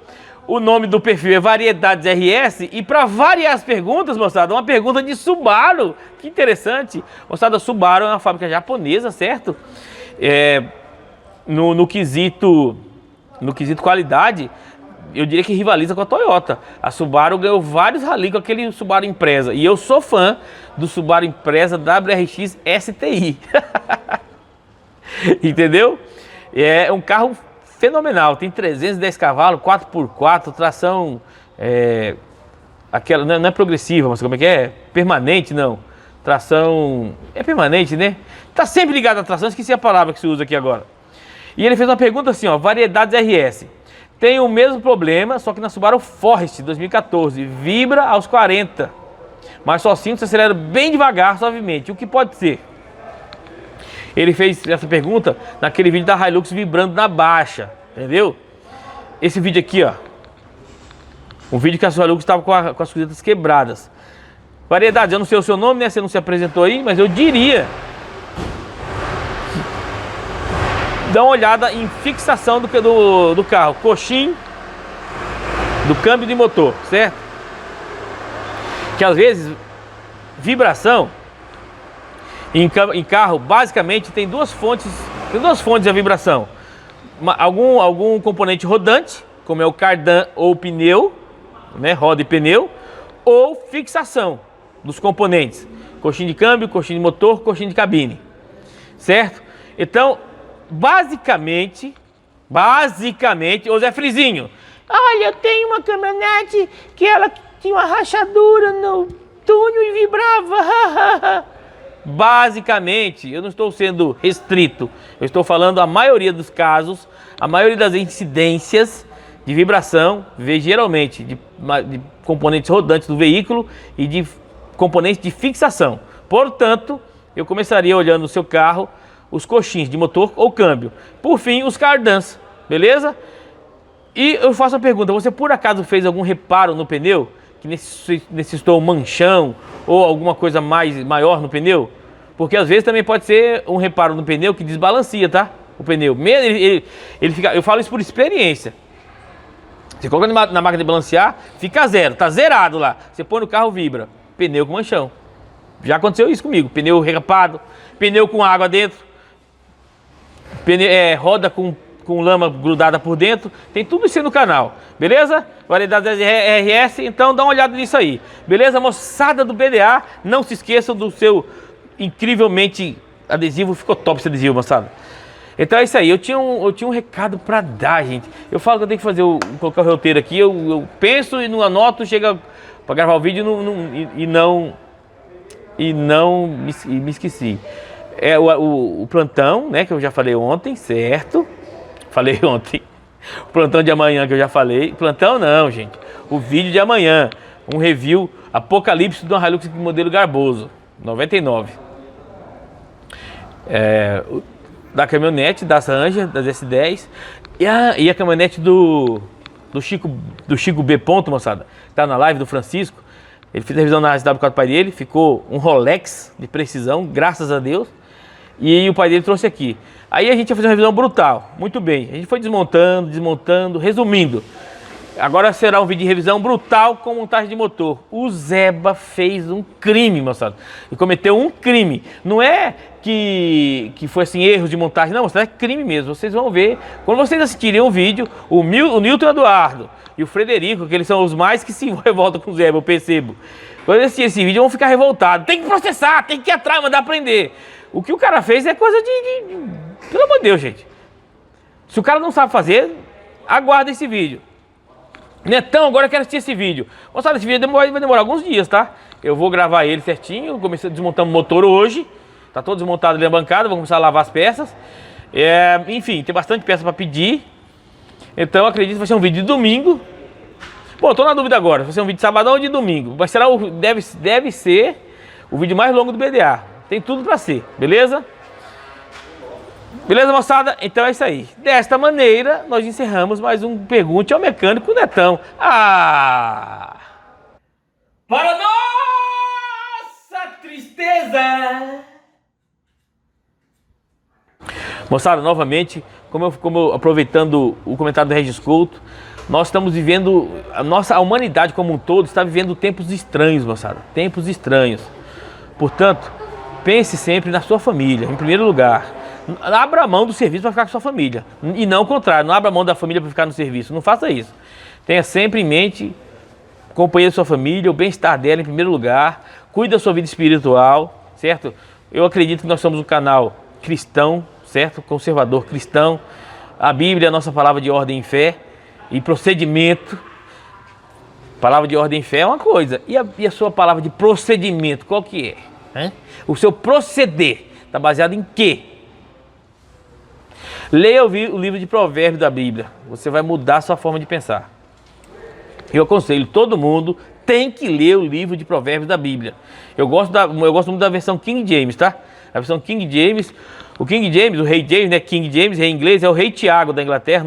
o nome do perfil é Variedades RS, e para variar as perguntas, moçada, uma pergunta de Subaru. Que interessante. Moçada, Subaru é uma fábrica japonesa, certo? No quesito qualidade, eu diria que rivaliza com a Toyota. A Subaru ganhou vários rally com aquele Subaru Impreza, e eu sou fã do Subaru Impreza WRX STI. Entendeu? É um carro fenomenal, tem 310 cavalos, 4x4, tração aquela, não é progressiva, mas como é que é? Permanente, não. Tração é permanente, né? Tá sempre ligado à tração, esqueci a palavra que se usa aqui agora. E ele fez uma pergunta assim, ó, Variedades RS. Tem o mesmo problema, só que na Subaru Forest 2014, vibra aos 40, mas só sinto se acelera bem devagar, suavemente. O que pode ser? Ele fez essa pergunta naquele vídeo da Hilux vibrando na baixa, entendeu? Esse vídeo aqui, ó. Um vídeo que a sua Hilux estava com as cruzetas quebradas. Variedade, eu não sei o seu nome, né? Você não se apresentou aí, mas eu diria. Dá uma olhada em fixação do carro. Coxim, do câmbio de motor, certo? Que às vezes, vibração... Em carro, basicamente, tem duas fontes da vibração. Algum componente rodante, como é o cardan ou o pneu, né, roda e pneu, ou fixação dos componentes. Coxinha de câmbio, coxinha de motor, coxinha de cabine. Certo? Então, basicamente, ô Zé Frizinho, olha, eu tenho uma caminhonete que ela tinha uma rachadura no túnel e vibrava. Basicamente, eu não estou sendo restrito, eu estou falando a maioria dos casos, a maioria das incidências de vibração, geralmente de componentes rodantes do veículo e de componentes de fixação. Portanto, eu começaria olhando no seu carro os coxins de motor ou câmbio. Por fim, os cardans, beleza? E eu faço a pergunta, você por acaso fez algum reparo no pneu? Que necessitou um manchão ou alguma coisa maior no pneu? Porque às vezes também pode ser um reparo no pneu que desbalancia, tá? O pneu. Ele fica, eu falo isso por experiência. Você coloca na máquina de balancear, fica zero, tá zerado lá. Você põe no carro, vibra. Pneu com manchão. Já aconteceu isso comigo. Pneu repado, pneu com água dentro, roda com lama grudada por dentro, tem tudo isso aí no canal, beleza? Variedades RS, então dá uma olhada nisso aí, beleza? Moçada do BDA, não se esqueçam do seu incrivelmente adesivo, ficou top esse adesivo, moçada. Então é isso aí, eu tinha um recado pra dar, gente. Eu falo que eu tenho que fazer, colocar o roteiro aqui, eu penso e não anoto, chega pra gravar o vídeo e não me esqueci. É o plantão, né, que eu já falei ontem, certo? Falei ontem. O plantão de amanhã que eu já falei. Plantão não, gente. O vídeo de amanhã. Um review Apocalipse do Hilux modelo Garboso, 99. Da caminhonete, das Ranger, das S10. E a caminhonete do Chico B. Ponto, moçada. Tá na live do Francisco. Ele fez a revisão na SW4 do pai dele. Ficou um Rolex de precisão, graças a Deus. E o pai dele trouxe aqui. Aí a gente ia fazer uma revisão brutal. Muito bem. A gente foi desmontando. Resumindo. Agora será um vídeo de revisão brutal com montagem de motor. O Zeba fez um crime, moçada. E cometeu um crime. Não é que foi assim, erros de montagem. Não, moçada, é crime mesmo. Vocês vão ver. Quando vocês assistirem o vídeo, o Nilton Eduardo e o Frederico, que eles são os mais que se revoltam com o Zeba, eu percebo. Quando eles assistirem esse vídeo, vão ficar revoltados. Tem que processar, tem que ir atrás, mandar prender. O que o cara fez é coisa de... Pelo amor de Deus, gente. Se o cara não sabe fazer, aguarda esse vídeo. Netão, agora eu quero assistir esse vídeo. Moçada, esse vídeo vai demorar alguns dias, tá? Eu vou gravar ele certinho. Comecei desmontando o motor hoje. Tá todo desmontado ali na bancada. Vou começar a lavar as peças. Enfim, tem bastante peça para pedir. Então eu acredito que vai ser um vídeo de domingo. Bom, tô na dúvida agora. Vai ser um vídeo de sabadão ou de domingo. Deve ser o vídeo mais longo do BDA. Tem tudo para ser, beleza? Beleza, moçada? Então é isso aí. Desta maneira, nós encerramos mais um Pergunte ao Mecânico Netão. Para nossa tristeza! Moçada, novamente, como aproveitando o comentário do Regis Couto, nós estamos vivendo, a humanidade como um todo está vivendo tempos estranhos, moçada. Tempos estranhos. Portanto, pense sempre na sua família, em primeiro lugar. Abra a mão do serviço para ficar com sua família. E não o contrário, não abra a mão da família para ficar no serviço. Não faça isso. Tenha sempre em mente o companheiro da sua família, o bem-estar dela em primeiro lugar. Cuide da sua vida espiritual, certo? Eu acredito que nós somos um canal cristão, certo? Conservador cristão. A Bíblia é a nossa palavra de ordem em fé e procedimento. Palavra de ordem em fé é uma coisa. E a sua palavra de procedimento, qual que é? O seu proceder está baseado em quê? Leia o livro de Provérbios da Bíblia. Você vai mudar a sua forma de pensar. Eu aconselho, todo mundo tem que ler o livro de Provérbios da Bíblia. Eu gosto muito da versão King James, tá? A versão King James, o rei James, né? King James, rei inglês, é o rei Tiago da Inglaterra,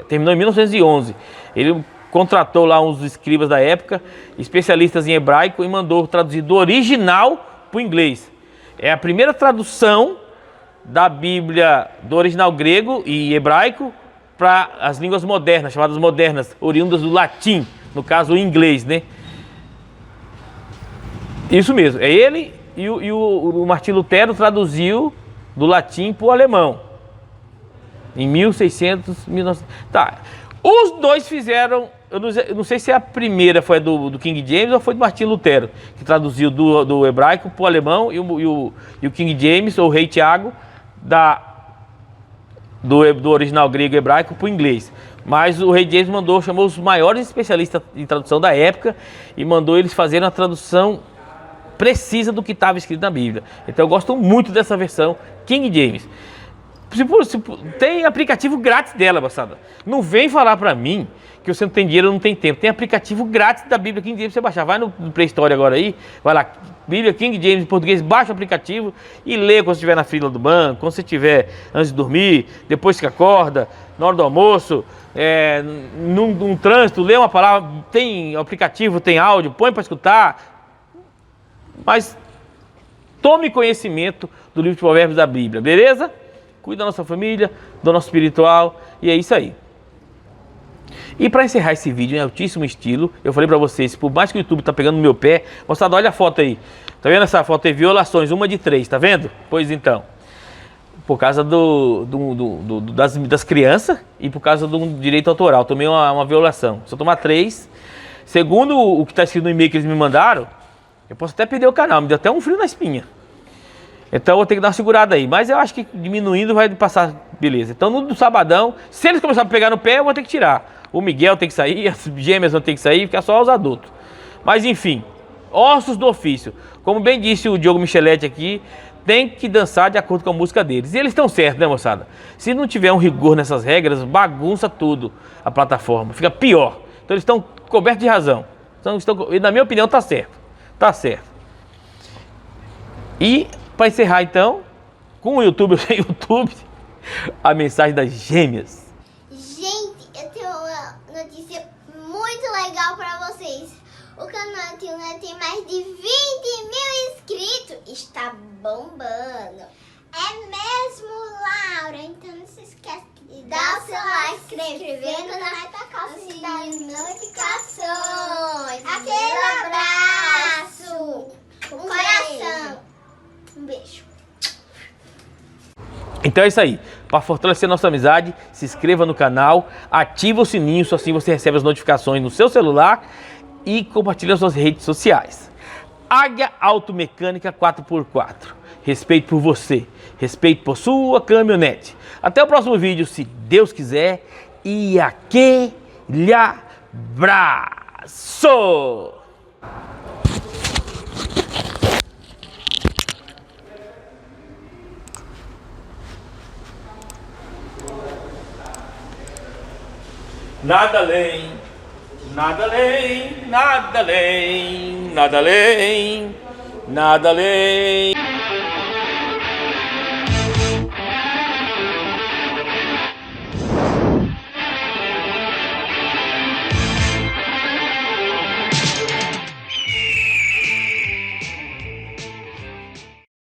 terminou em 1911. Ele contratou lá uns escribas da época, especialistas em hebraico, e mandou traduzir do original para o inglês. É a primeira tradução da Bíblia do original grego e hebraico para as línguas modernas, chamadas modernas, oriundas do latim, no caso o inglês, né? Isso mesmo, é ele e o Martinho Lutero traduziu do latim para o alemão, em 1600, 1900. Tá, os dois fizeram, eu não sei se a primeira foi do King James ou foi do Martinho Lutero, que traduziu do hebraico para o alemão, e o King James, ou o rei Tiago, do original grego e hebraico para o inglês. Mas o rei James chamou os maiores especialistas em tradução da época e mandou eles fazerem uma tradução precisa do que estava escrito na Bíblia. Então eu gosto muito dessa versão King James. Tem aplicativo grátis dela, moçada. Não vem falar para mim que você não tem dinheiro ou não tem tempo. Tem aplicativo grátis da Bíblia King James para você baixar. Vai no Play Store agora aí, vai lá, Bíblia King James em português, baixa o aplicativo e lê quando você estiver na fila do banco, quando você estiver antes de dormir, depois que acorda, na hora do almoço, num trânsito, lê uma palavra, tem aplicativo, tem áudio, põe para escutar. Mas tome conhecimento do livro de Provérbios da Bíblia, beleza? Cuide da nossa família, do nosso espiritual, e é isso aí. E para encerrar esse vídeo em altíssimo estilo, eu falei para vocês, por mais que o YouTube tá pegando no meu pé, moçada, olha a foto aí. Tá vendo essa foto aí? Violações, 1 de 3, tá vendo? Pois então, por causa das crianças e por causa do direito autoral, tomei uma violação. Se eu tomar 3, segundo o que está escrito no e-mail que eles me mandaram, eu posso até perder o canal, me deu até um frio na espinha. Então eu vou ter que dar uma segurada aí. Mas eu acho que diminuindo vai passar, beleza. Então no sabadão, se eles começarem a pegar no pé, eu vou ter que tirar. O Miguel tem que sair, as gêmeas vão ter que sair, fica só os adultos. Mas enfim, ossos do ofício. Como bem disse o Diogo Micheletti aqui, tem que dançar de acordo com a música deles. E eles estão certos, né, moçada? Se não tiver um rigor nessas regras, bagunça tudo a plataforma, fica pior. Então eles estão cobertos de razão. E na minha opinião tá certo. Tá certo. E para encerrar então, com o YouTube ou sem YouTube, a mensagem das gêmeas. Gente, eu tenho uma notícia muito legal pra vocês. O canal tem mais de 20 mil inscritos. Está bombando. É mesmo, Laura? Então não se esquece de dar o seu like, se inscrever no canal e tocar o sininho de notificações. Aquele abraço. Com coração. Um beijo. Então é isso aí. Para fortalecer nossa amizade, se inscreva no canal, ativa o sininho, só assim você recebe as notificações no seu celular e compartilha nas suas redes sociais. Águia Automecânica 4x4. Respeito por você, respeito por sua caminhonete. Até o próximo vídeo, se Deus quiser. E aquele abraço! Nada além, nada além, nada além, nada além, nada além.